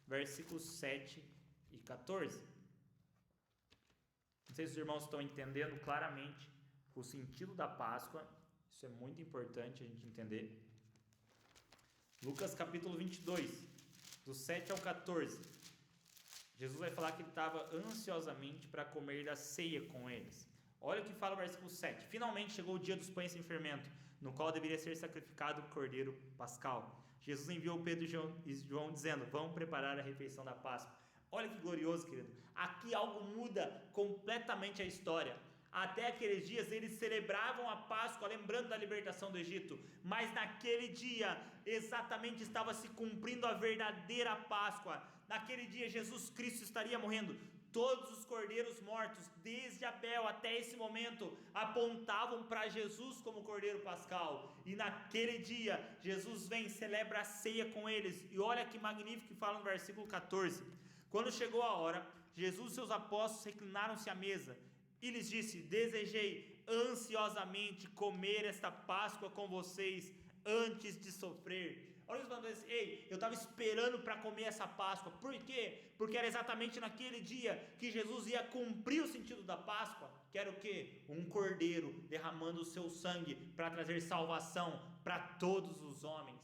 versículos 7 e 14. Não sei se os irmãos estão entendendo claramente o sentido da Páscoa. Isso é muito importante a gente entender. Lucas capítulo 22, do 7 ao 14. Jesus vai falar que ele estava ansiosamente para comer da ceia com eles. Olha o que fala o versículo 7. Finalmente chegou o dia dos pães sem fermento, no qual deveria ser sacrificado o cordeiro pascal. Jesus enviou Pedro e João dizendo: vão preparar a refeição da Páscoa. Olha que glorioso, querido. Aqui algo muda completamente a história. Até aqueles dias eles celebravam a Páscoa, lembrando da libertação do Egito, mas naquele dia exatamente estava se cumprindo a verdadeira Páscoa. Naquele dia Jesus Cristo estaria morrendo. Todos os cordeiros mortos, desde Abel até esse momento, apontavam para Jesus como cordeiro pascal. E naquele dia Jesus vem, celebra a ceia com eles. E olha que magnífico que fala no versículo 14. Quando chegou a hora, Jesus e seus apóstolos reclinaram-se à mesa e lhes disse: desejei ansiosamente comer esta Páscoa com vocês antes de sofrer. Olha os mandamentos assim: ei, eu estava esperando para comer essa Páscoa. Por quê? Porque era exatamente naquele dia que Jesus ia cumprir o sentido da Páscoa, que era o quê? Um cordeiro derramando o seu sangue para trazer salvação para todos os homens.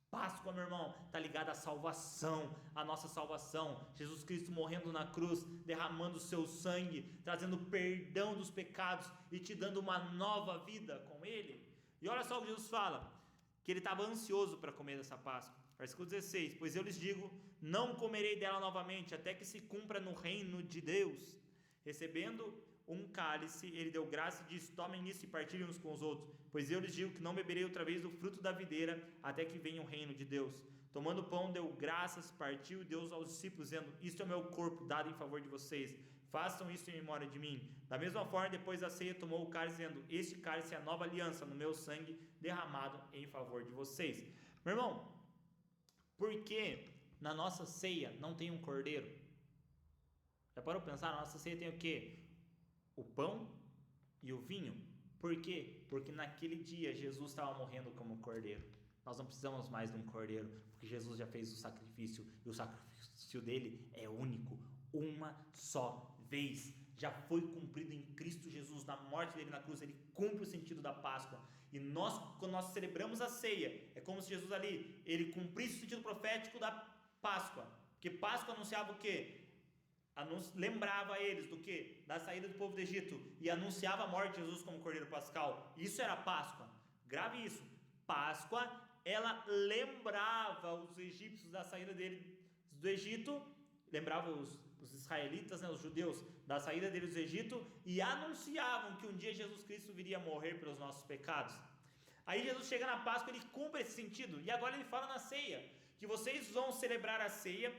Páscoa, meu irmão, está ligada à salvação, à nossa salvação. Jesus Cristo morrendo na cruz, derramando o seu sangue, trazendo perdão dos pecados e te dando uma nova vida com Ele. E olha só o que Jesus fala, que Ele estava ansioso para comer essa Páscoa. Versículo 16, pois eu lhes digo, não comerei dela novamente, até que se cumpra no reino de Deus. Recebendo um cálice, ele deu graça e disse: tomem nisso e partilhem uns com os outros, pois eu lhes digo que não beberei outra vez do fruto da videira, até que venha o reino de Deus. Tomando o pão, deu graças, partiu e deu aos discípulos, dizendo: isto é o meu corpo dado em favor de vocês, façam isso em memória de mim. Da mesma forma, depois da ceia, tomou o cálice, dizendo: este cálice é a nova aliança no meu sangue, derramado em favor de vocês. Meu irmão, por que na nossa ceia não tem um cordeiro? Já parou para pensar? Na nossa ceia tem o quê? O pão e o vinho. Por quê? Porque naquele dia Jesus estava morrendo como cordeiro. Nós não precisamos mais de um cordeiro, porque Jesus já fez o sacrifício, e o sacrifício dele é único, uma só vez. já foi cumprido em Cristo Jesus, na morte dele na cruz. Ele cumpre o sentido da Páscoa. E nós, quando nós celebramos a ceia, é como se Jesus ali, ele cumprisse o sentido profético da Páscoa. Porque Páscoa anunciava o quê? Lembrava eles do quê? Da saída do povo do Egito. E anunciava a morte de Jesus como Cordeiro Pascal. Isso era Páscoa. Grave isso. Páscoa, ela lembrava os egípcios da saída deles do Egito, lembrava os israelitas, os judeus, da saída deles do Egito, e anunciavam que um dia Jesus Cristo viria morrer pelos nossos pecados. Aí Jesus chega na Páscoa, ele cumpre esse sentido, e agora ele fala na ceia, que vocês vão celebrar a ceia,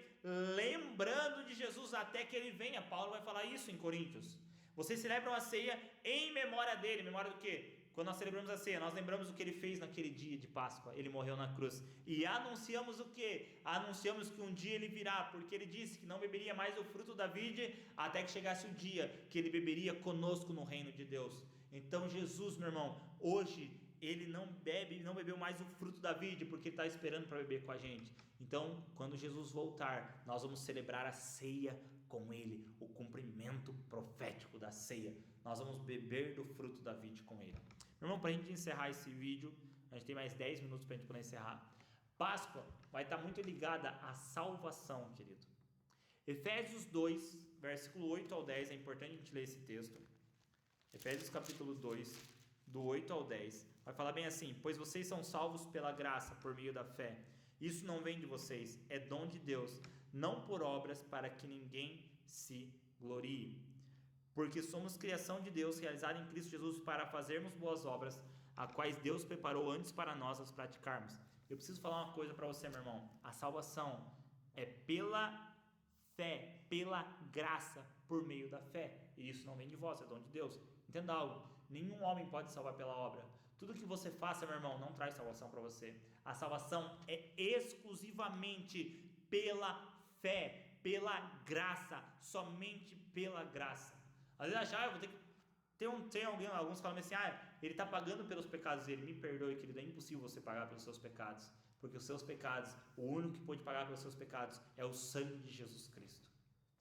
lembrando de Jesus até que ele venha. Paulo vai falar isso em Coríntios. Vocês celebram a ceia em memória dele. Memória do quê? Quando nós celebramos a ceia, nós lembramos o que ele fez naquele dia de Páscoa. Ele morreu na cruz. E anunciamos o quê? Anunciamos que um dia ele virá, porque ele disse que não beberia mais o fruto da vide, até que chegasse o dia que ele beberia conosco no reino de Deus. Então Jesus, meu irmão, hoje ele não bebeu mais o fruto da vide, porque ele está esperando para beber com a gente. Então, quando Jesus voltar, nós vamos celebrar a ceia com ele, o cumprimento profético da ceia. Nós vamos beber do fruto da vide com ele. Meu irmão, para a gente encerrar esse vídeo, a gente tem mais 10 minutos para a gente poder encerrar. Páscoa vai estar muito ligada à salvação, querido. Efésios 2, versículo 8 ao 10, é importante a gente ler esse texto. Efésios capítulo 2, do 8 ao 10, vai falar bem assim: pois vocês são salvos pela graça, por meio da fé. Isso não vem de vocês, é dom de Deus, não por obras, para que ninguém se glorie. Porque somos criação de Deus, realizada em Cristo Jesus, para fazermos boas obras, a quais Deus preparou antes para nós as praticarmos. Eu preciso falar uma coisa para você, meu irmão. A salvação é pela fé, pela graça, por meio da fé. E isso não vem de vós, é dom de Deus. Entenda algo: nenhum homem pode salvar pela obra. Tudo que você faça, meu irmão, não traz salvação para você. A salvação é exclusivamente pela fé, pela graça, somente pela graça. Às vezes eu vou ter que... Alguns falam assim: ele está pagando pelos pecados dele. Me perdoe, querido, é impossível você pagar pelos seus pecados, porque os seus pecados, o único que pode pagar pelos seus pecados é o sangue de Jesus Cristo.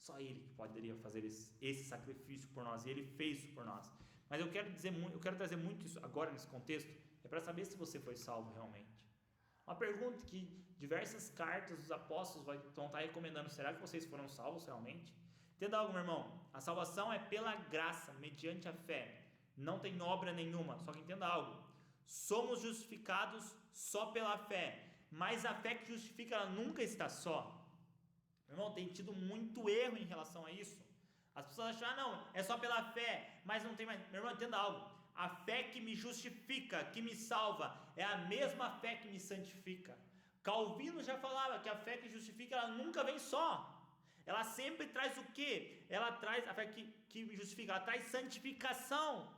Só ele que poderia fazer esse sacrifício por nós, e ele fez isso por nós. Mas eu quero trazer muito isso agora nesse contexto, é para saber se você foi salvo realmente. Uma pergunta que diversas cartas dos apóstolos vão estar recomendando: será que vocês foram salvos realmente? Entenda algo, meu irmão: a salvação é pela graça, mediante a fé, não tem obra nenhuma. Só que entenda algo: somos justificados só pela fé, mas a fé que justifica, ela nunca está só. Meu irmão, tem tido muito erro em relação a isso. As pessoas acham: não, é só pela fé, mas não tem mais. Meu irmão, entenda algo: a fé que me justifica, que me salva, é a mesma fé que me santifica. Calvino já falava que a fé que justifica, ela nunca vem só. Ela sempre traz o quê? Ela traz a fé que me justifica, ela traz santificação.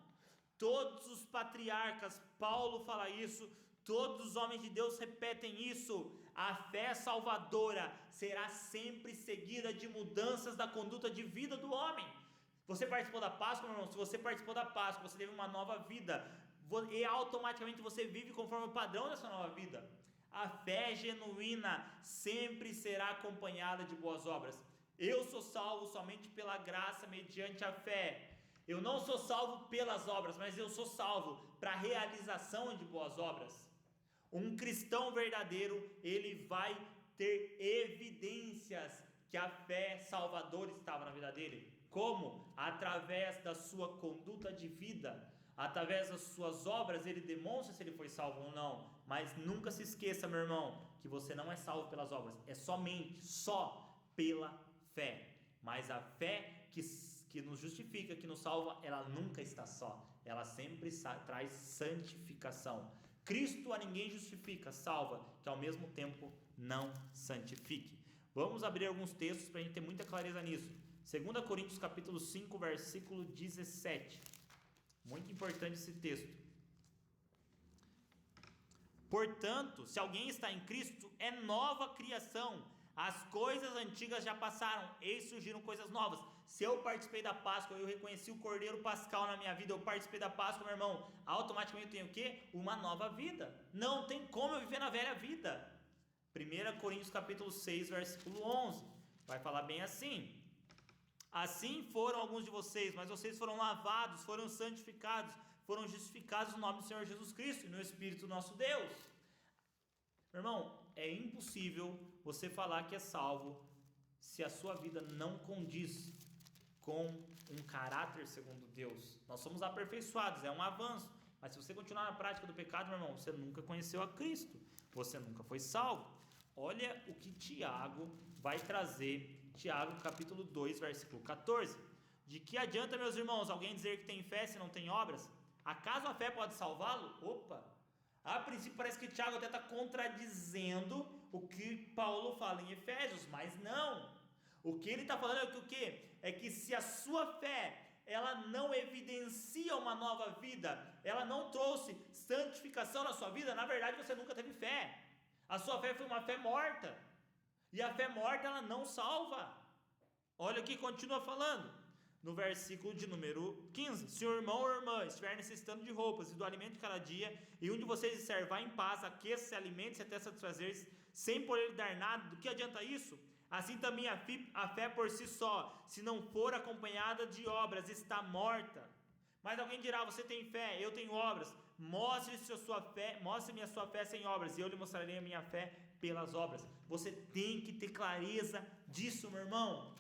Todos os patriarcas, Paulo fala isso, todos os homens de Deus repetem isso. A fé salvadora será sempre seguida de mudanças da conduta de vida do homem. Você participou da Páscoa, meu irmão? Se você participou da Páscoa, você teve uma nova vida, e automaticamente você vive conforme o padrão dessa nova vida. A fé genuína sempre será acompanhada de boas obras. Eu sou salvo somente pela graça, mediante a fé. Eu não sou salvo pelas obras, mas eu sou salvo para a realização de boas obras. Um cristão verdadeiro, ele vai ter evidências que a fé salvadora estava na vida dele. Como? Através da sua conduta de vida, através das suas obras, ele demonstra se ele foi salvo ou não. Mas nunca se esqueça, meu irmão, que você não é salvo pelas obras, é só pela fé. Mas a fé que nos justifica, que nos salva, ela nunca está só, ela sempre traz santificação. Cristo a ninguém justifica, salva, que ao mesmo tempo não santifique. Vamos abrir alguns textos para a gente ter muita clareza nisso. 2 Coríntios capítulo 5, versículo 17. Muito importante esse texto. Portanto, se alguém está em Cristo, é nova criação. As coisas antigas já passaram, eis surgiram coisas novas. Se eu participei da Páscoa, eu reconheci o Cordeiro Pascal na minha vida, eu participei da Páscoa, meu irmão, automaticamente eu tenho o quê? Uma nova vida. Não tem como eu viver na velha vida. 1 Coríntios capítulo 6, versículo 11, vai falar bem assim: Assim foram alguns de vocês, mas vocês foram lavados, foram santificados, foram justificados no nome do Senhor Jesus Cristo e no Espírito do nosso Deus. Meu irmão, é impossível você falar que é salvo se a sua vida não condiz com um caráter segundo Deus. Nós somos aperfeiçoados, é um avanço, mas se você continuar na prática do pecado, meu irmão, você nunca conheceu a Cristo, você nunca foi salvo. Olha o que Tiago vai trazer, Tiago capítulo 2, versículo 14. De que adianta, meus irmãos, alguém dizer que tem fé se não tem obras? Acaso a fé pode salvá-lo? Opa! A princípio parece que Tiago até está contradizendo o que Paulo fala em Efésios, mas não. O que ele está falando é que o quê? É que se a sua fé ela não evidencia uma nova vida, ela não trouxe santificação na sua vida, na verdade você nunca teve fé. A sua fé foi uma fé morta. E a fé morta ela não salva. Olha o que continua falando. No versículo de número 15. Se o irmão ou irmã estiver necessitando de roupas e do alimento de cada dia, e um de vocês disser, vá em paz, aqueça-se, alimente-se até satisfazer-se, sem poder dar nada, do que adianta isso? Assim também a fé por si só, se não for acompanhada de obras, está morta. Mas alguém dirá, você tem fé, eu tenho obras. Mostre-me a sua fé sem obras, e eu lhe mostrarei a minha fé pelas obras. Você tem que ter clareza disso, meu irmão.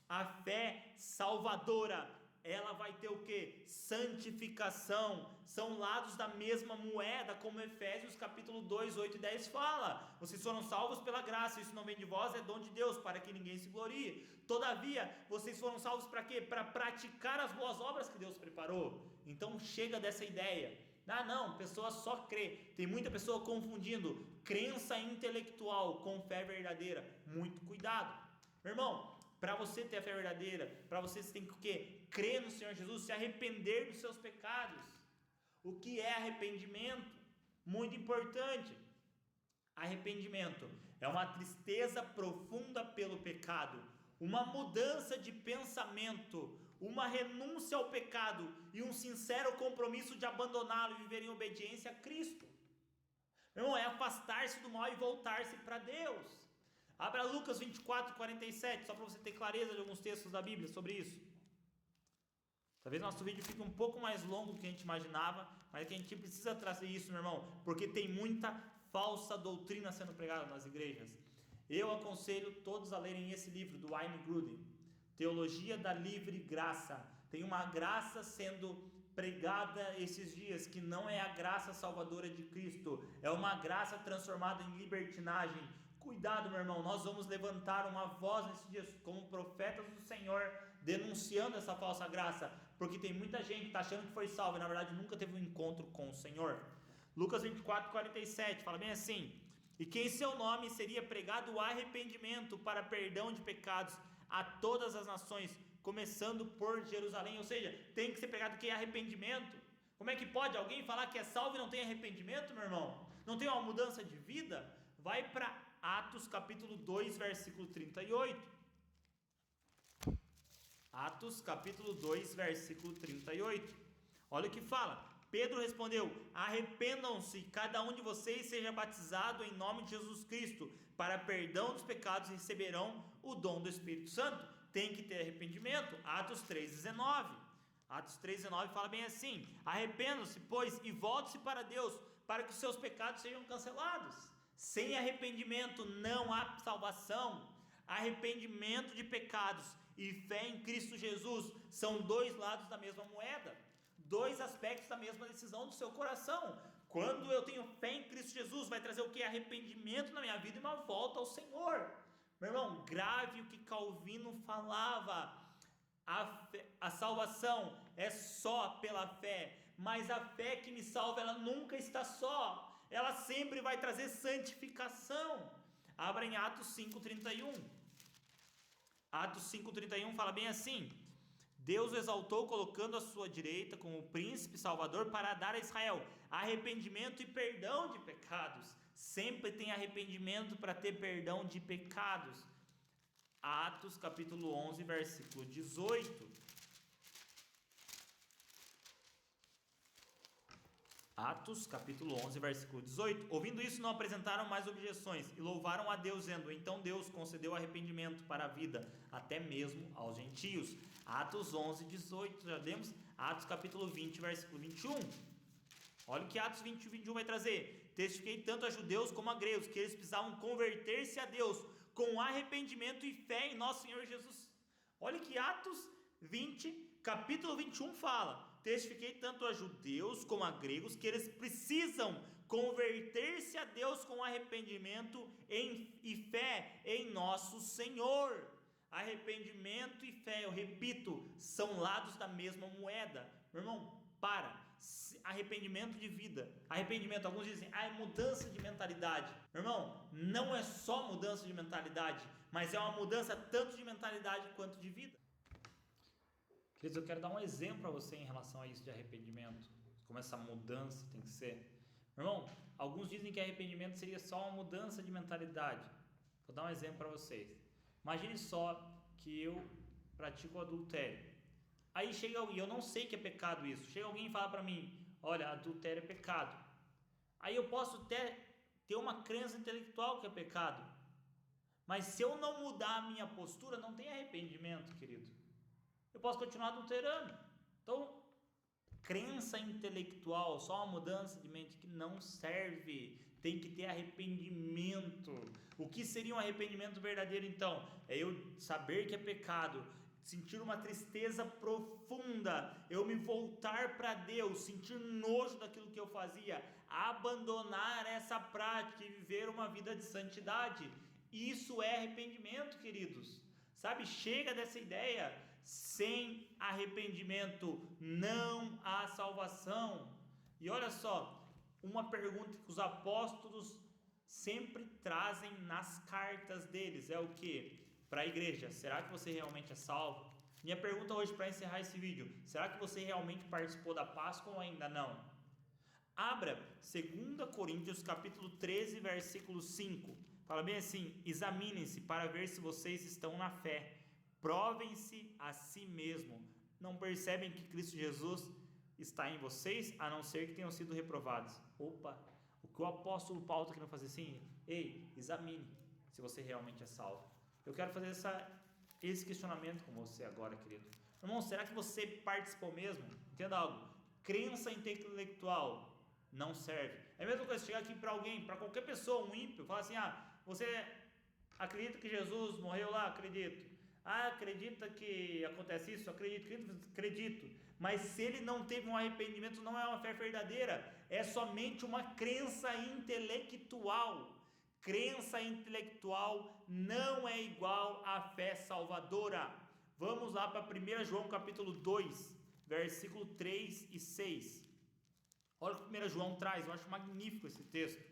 A fé salvadora, ela vai ter o que? Santificação. São lados da mesma moeda, como Efésios capítulo 2, 8 e 10 fala. Vocês foram salvos pela graça, isso não vem de vós, é dom de Deus, para que ninguém se glorie. Todavia, vocês foram salvos para quê? Para praticar as boas obras que Deus preparou. Então chega dessa ideia. Ah não, pessoa só crê. Tem muita pessoa confundindo crença intelectual com fé verdadeira. Muito cuidado. Meu irmão, para você ter a fé verdadeira, para você tem que o quê? Crer no Senhor Jesus, se arrepender dos seus pecados. O que é arrependimento? Muito importante. Arrependimento é uma tristeza profunda pelo pecado, uma mudança de pensamento, uma renúncia ao pecado e um sincero compromisso de abandoná-lo e viver em obediência a Cristo. Meu irmão, é afastar-se do mal e voltar-se para Deus. Abra Lucas 24, 47, só para você ter clareza de alguns textos da Bíblia sobre isso. Talvez nosso vídeo fique um pouco mais longo do que a gente imaginava, mas é que a gente precisa trazer isso, meu irmão, porque tem muita falsa doutrina sendo pregada nas igrejas. Eu aconselho todos a lerem esse livro do Wayne Grudem, Teologia da Livre Graça. Tem uma graça sendo pregada esses dias, que não é a graça salvadora de Cristo, é uma graça transformada em libertinagem. Cuidado, meu irmão, nós vamos levantar uma voz nesses dias como profetas do Senhor, denunciando essa falsa graça, porque tem muita gente que está achando que foi salva e na verdade nunca teve um encontro com o Senhor. Lucas 24, 47, fala bem assim: e que em seu nome seria pregado o arrependimento para perdão de pecados a todas as nações, começando por Jerusalém. Ou seja, tem que ser pregado o que é arrependimento. Como é que pode alguém falar que é salvo e não tem arrependimento, meu irmão? Não tem uma mudança de vida? Vai para Atos capítulo 2, versículo 38. Atos capítulo 2, versículo 38. Olha o que fala. Pedro respondeu: arrependam-se, cada um de vocês seja batizado em nome de Jesus Cristo, para perdão dos pecados, e receberão o dom do Espírito Santo. Tem que ter arrependimento. Atos 3,19. Atos 3,19 fala bem assim: arrependam-se, pois, e volte-se para Deus, para que os seus pecados sejam cancelados. Sem arrependimento não há salvação. Arrependimento de pecados e fé em Cristo Jesus são dois lados da mesma moeda, dois aspectos da mesma decisão do seu coração. Quando eu tenho fé em Cristo Jesus, vai trazer o que? Arrependimento na minha vida e uma volta ao Senhor. Meu irmão, grave o que Calvino falava: a salvação é só pela fé, mas a fé que me salva, ela nunca está só. Ela sempre vai trazer santificação. Abra em Atos 5,31. Atos 5,31 fala bem assim: Deus o exaltou colocando à sua direita como príncipe salvador para dar a Israel arrependimento e perdão de pecados. Sempre tem arrependimento para ter perdão de pecados. Atos capítulo 11, versículo 18. Atos capítulo 11, versículo 18. Ouvindo isso, não apresentaram mais objeções e louvaram a Deus, dizendo: então Deus concedeu arrependimento para a vida, até mesmo aos gentios. Atos 11, 18, já demos. Atos capítulo 20, versículo 21. Olha o que Atos 20, 21 vai trazer. Testifiquei tanto a judeus como a gregos que eles precisavam converter-se a Deus com arrependimento e fé em nosso Senhor Jesus. Olha o que Atos 20, capítulo 21 fala. Testifiquei tanto a judeus como a gregos que eles precisam converter-se a Deus com arrependimento e fé em nosso Senhor. Arrependimento e fé, eu repito, são lados da mesma moeda. Meu irmão, arrependimento de vida, arrependimento, alguns dizem, é mudança de mentalidade. Meu irmão, não é só mudança de mentalidade, mas é uma mudança tanto de mentalidade quanto de vida. Queridos, eu quero dar um exemplo para você em relação a isso de arrependimento, como essa mudança tem que ser. Meu irmão, alguns dizem que arrependimento seria só uma mudança de mentalidade. Vou dar um exemplo para vocês. Imagine só que eu pratico adultério. Aí chega alguém, eu não sei que é pecado isso. Chega alguém e fala para mim: olha, adultério é pecado. Aí eu posso ter uma crença intelectual que é pecado. Mas se eu não mudar a minha postura, não tem arrependimento, querido. Eu posso continuar adulterando. Então, crença intelectual, só uma mudança de mente que não serve. Tem que ter arrependimento. O que seria um arrependimento verdadeiro então? É eu saber que é pecado, sentir uma tristeza profunda, eu me voltar para Deus, sentir nojo daquilo que eu fazia, abandonar essa prática e viver uma vida de santidade. Isso é arrependimento, queridos. Sabe, chega dessa ideia. Sem arrependimento não há salvação. E olha só, uma pergunta que os apóstolos sempre trazem nas cartas deles é o que? Para a igreja: será que você realmente é salvo? Minha pergunta hoje para encerrar esse vídeo: será que você realmente participou da Páscoa ou ainda não? Abra 2 Coríntios capítulo 13, versículo 5. Fala bem assim: examinem-se para ver se vocês estão na fé. Provem-se a si mesmo. Não percebem que Cristo Jesus está em vocês, a não ser que tenham sido reprovados? Opa, o que o apóstolo Paulo está querendo fazer assim? Ei, examine se você realmente é salvo. Eu quero fazer esse questionamento com você agora, querido. Irmão, será que você participou mesmo? Entenda algo: crença intelectual não serve. É a mesma coisa chegar aqui para alguém, para qualquer pessoa, um ímpio, falar assim: você acredita que Jesus morreu lá? Acredito. Acredita que acontece isso? Acredito. Mas se ele não teve um arrependimento, não é uma fé verdadeira, é somente uma crença intelectual. Crença intelectual não é igual à fé salvadora. Vamos lá para 1 João capítulo 2, versículo 3 e 6. Olha o que 1 João traz, eu acho magnífico esse texto.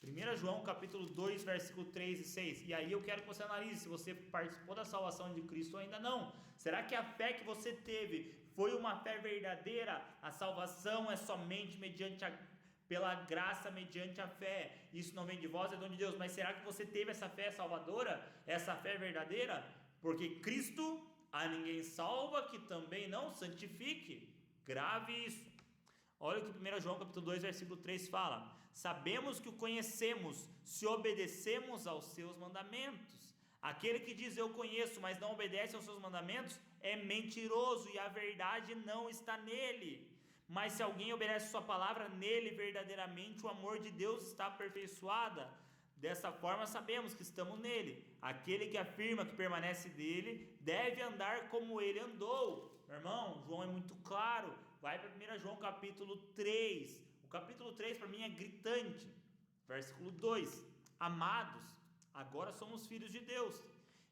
1 João capítulo 2, versículo 3 e 6. E aí eu quero que você analise se você participou da salvação de Cristo ou ainda não. Será que a fé que você teve foi uma fé verdadeira? A salvação é somente pela graça, mediante a fé. Isso não vem de vós, é dom de Deus. Mas será que você teve essa fé salvadora? Essa fé verdadeira? Porque Cristo a ninguém salva que também não santifique. Grave isso. Olha o que 1 João capítulo 2, versículo 3 fala: sabemos que o conhecemos se obedecemos aos seus mandamentos. Aquele que diz eu conheço, mas não obedece aos seus mandamentos, é mentiroso e a verdade não está nele. Mas se alguém obedece sua palavra, nele verdadeiramente o amor de Deus está aperfeiçoado. Dessa forma sabemos que estamos nele. Aquele que afirma que permanece nele deve andar como ele andou. Meu irmão, João é muito claro. Vai para 1 João capítulo 3. O capítulo 3 para mim é gritante. Versículo 2: amados, agora somos filhos de Deus,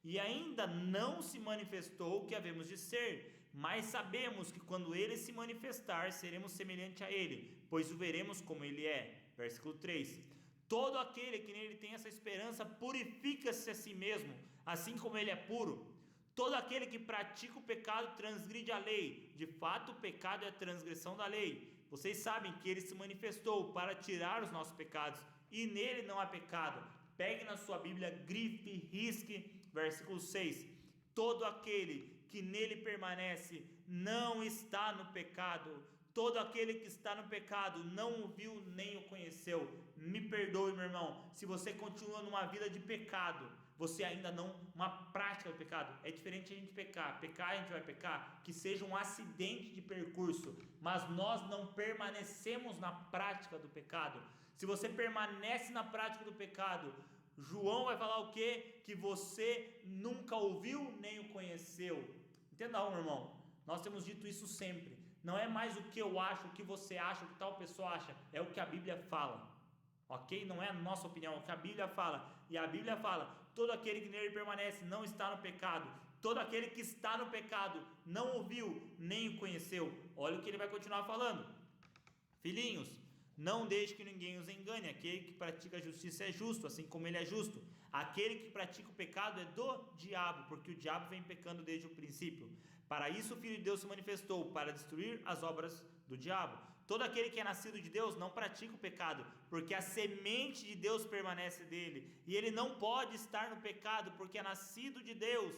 e ainda não se manifestou o que havemos de ser, mas sabemos que quando ele se manifestar, seremos semelhante a ele, pois o veremos como ele é. Versículo 3: todo aquele que nele tem essa esperança purifica-se a si mesmo, assim como ele é puro. Todo aquele que pratica o pecado transgride a lei. De fato, o pecado é a transgressão da lei. Vocês sabem que ele se manifestou para tirar os nossos pecados, e nele não há pecado. Pegue na sua Bíblia, grife, risque, versículo 6. Todo aquele que nele permanece não está no pecado. Todo aquele que está no pecado não o viu nem o conheceu. Me perdoe, meu irmão, se você continua numa vida de pecado, você ainda não, uma prática do pecado. É diferente a gente pecar, a gente vai pecar, que seja um acidente de percurso, mas nós não permanecemos na prática do pecado. Se você permanece na prática do pecado, João vai falar o quê? Que você nunca ouviu nem o conheceu. Entenda não, meu irmão, nós temos dito isso sempre. Não é mais o que eu acho, o que você acha, o que tal pessoa acha, é o que a Bíblia fala, ok? Não é a nossa opinião, é o que a Bíblia fala. E a Bíblia fala: todo aquele que nele permanece não está no pecado. Todo aquele que está no pecado não ouviu nem o conheceu. Olha o que ele vai continuar falando: filhinhos, não deixe que ninguém os engane. Aquele que pratica a justiça é justo, assim como ele é justo. Aquele que pratica o pecado é do diabo, porque o diabo vem pecando desde o princípio. Para isso o Filho de Deus se manifestou, para destruir as obras do diabo. Todo aquele que é nascido de Deus não pratica o pecado, porque a semente de Deus permanece dele, e ele não pode estar no pecado, porque é nascido de Deus.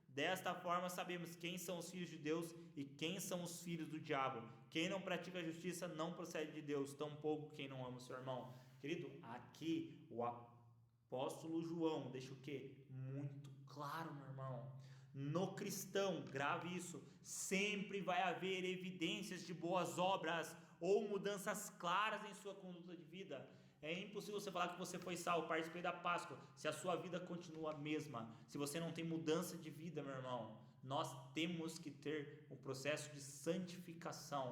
Desta forma sabemos quem são os filhos de Deus e quem são os filhos do diabo. Quem não pratica a justiça não procede de Deus, tampouco quem não ama o seu irmão. Querido, aqui o apóstolo João deixa o quê? Muito claro, meu irmão. No cristão, grave isso, sempre vai haver evidências de boas obras ou mudanças claras em sua conduta de vida. É impossível você falar que você foi salvo, participei da Páscoa, se a sua vida continua a mesma, se você não tem mudança de vida, meu irmão. Nós temos que ter um processo de santificação.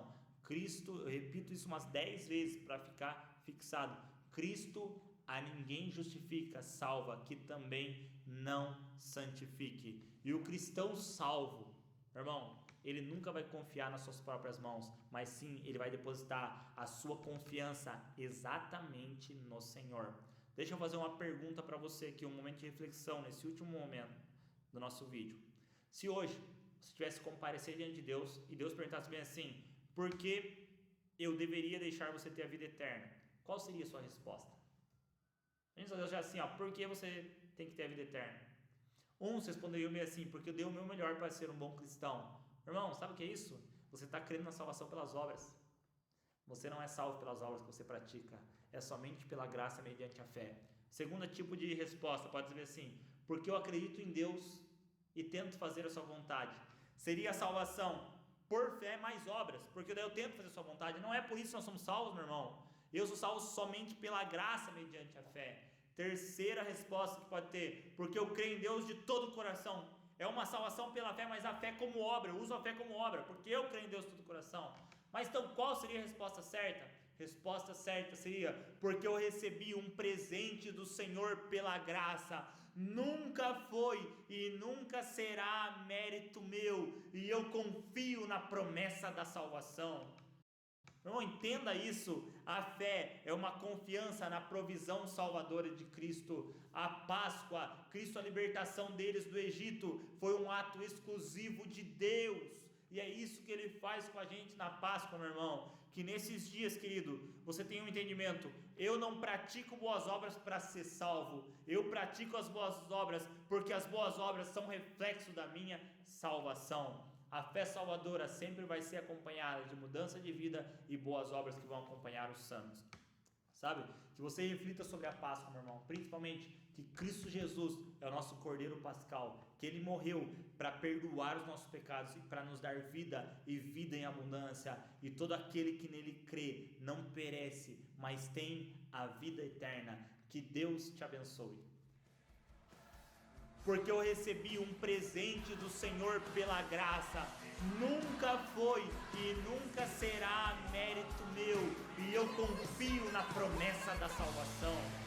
Cristo, eu repito isso umas 10 vezes para ficar fixado: Cristo a ninguém justifica, salva, que também não santifique. E o cristão salvo, meu irmão, ele nunca vai confiar nas suas próprias mãos, mas sim, ele vai depositar a sua confiança exatamente no Senhor. Deixa eu fazer uma pergunta para você aqui, um momento de reflexão nesse último momento do nosso vídeo. Se hoje você tivesse que comparecer diante de Deus e Deus perguntasse bem assim: por que eu deveria deixar você ter a vida eterna? Qual seria a sua resposta? Deus já assim, por que você tem que ter a vida eterna? Uns responderiam meio assim: porque eu dei o meu melhor para ser um bom cristão. Irmão, sabe o que é isso? Você está crendo na salvação pelas obras. Você não é salvo pelas obras que você pratica, é somente pela graça mediante a fé. Segundo tipo de resposta, pode dizer assim: porque eu acredito em Deus e tento fazer a sua vontade. Seria a salvação por fé mais obras, porque daí eu tento fazer a sua vontade. Não é por isso que nós somos salvos, meu irmão. Eu sou salvo somente pela graça mediante a fé. Terceira resposta que pode ter: porque eu creio em Deus de todo o coração. É uma salvação pela fé, mas a fé como obra. Eu uso a fé como obra, porque eu creio em Deus de todo o coração. Mas então qual seria a resposta certa? Resposta certa seria: porque eu recebi um presente do Senhor pela graça. Nunca foi e nunca será mérito meu, e eu confio na promessa da salvação. Irmão, entenda isso. A fé é uma confiança na provisão salvadora de Cristo. A Páscoa, Cristo, a libertação deles do Egito, foi um ato exclusivo de Deus. E é isso que Ele faz com a gente na Páscoa, meu irmão. Que nesses dias, querido, você tenha um entendimento: eu não pratico boas obras para ser salvo. Eu pratico as boas obras porque as boas obras são reflexo da minha salvação. A fé salvadora sempre vai ser acompanhada de mudança de vida e boas obras que vão acompanhar os santos. Sabe? Que você reflita sobre a Páscoa, meu irmão. Principalmente que Cristo Jesus é o nosso Cordeiro Pascal. Que Ele morreu para perdoar os nossos pecados e para nos dar vida e vida em abundância. E todo aquele que nele crê não perece, mas tem a vida eterna. Que Deus te abençoe. Porque eu recebi um presente do Senhor pela graça. Nunca foi e nunca será mérito meu, e eu confio na promessa da salvação.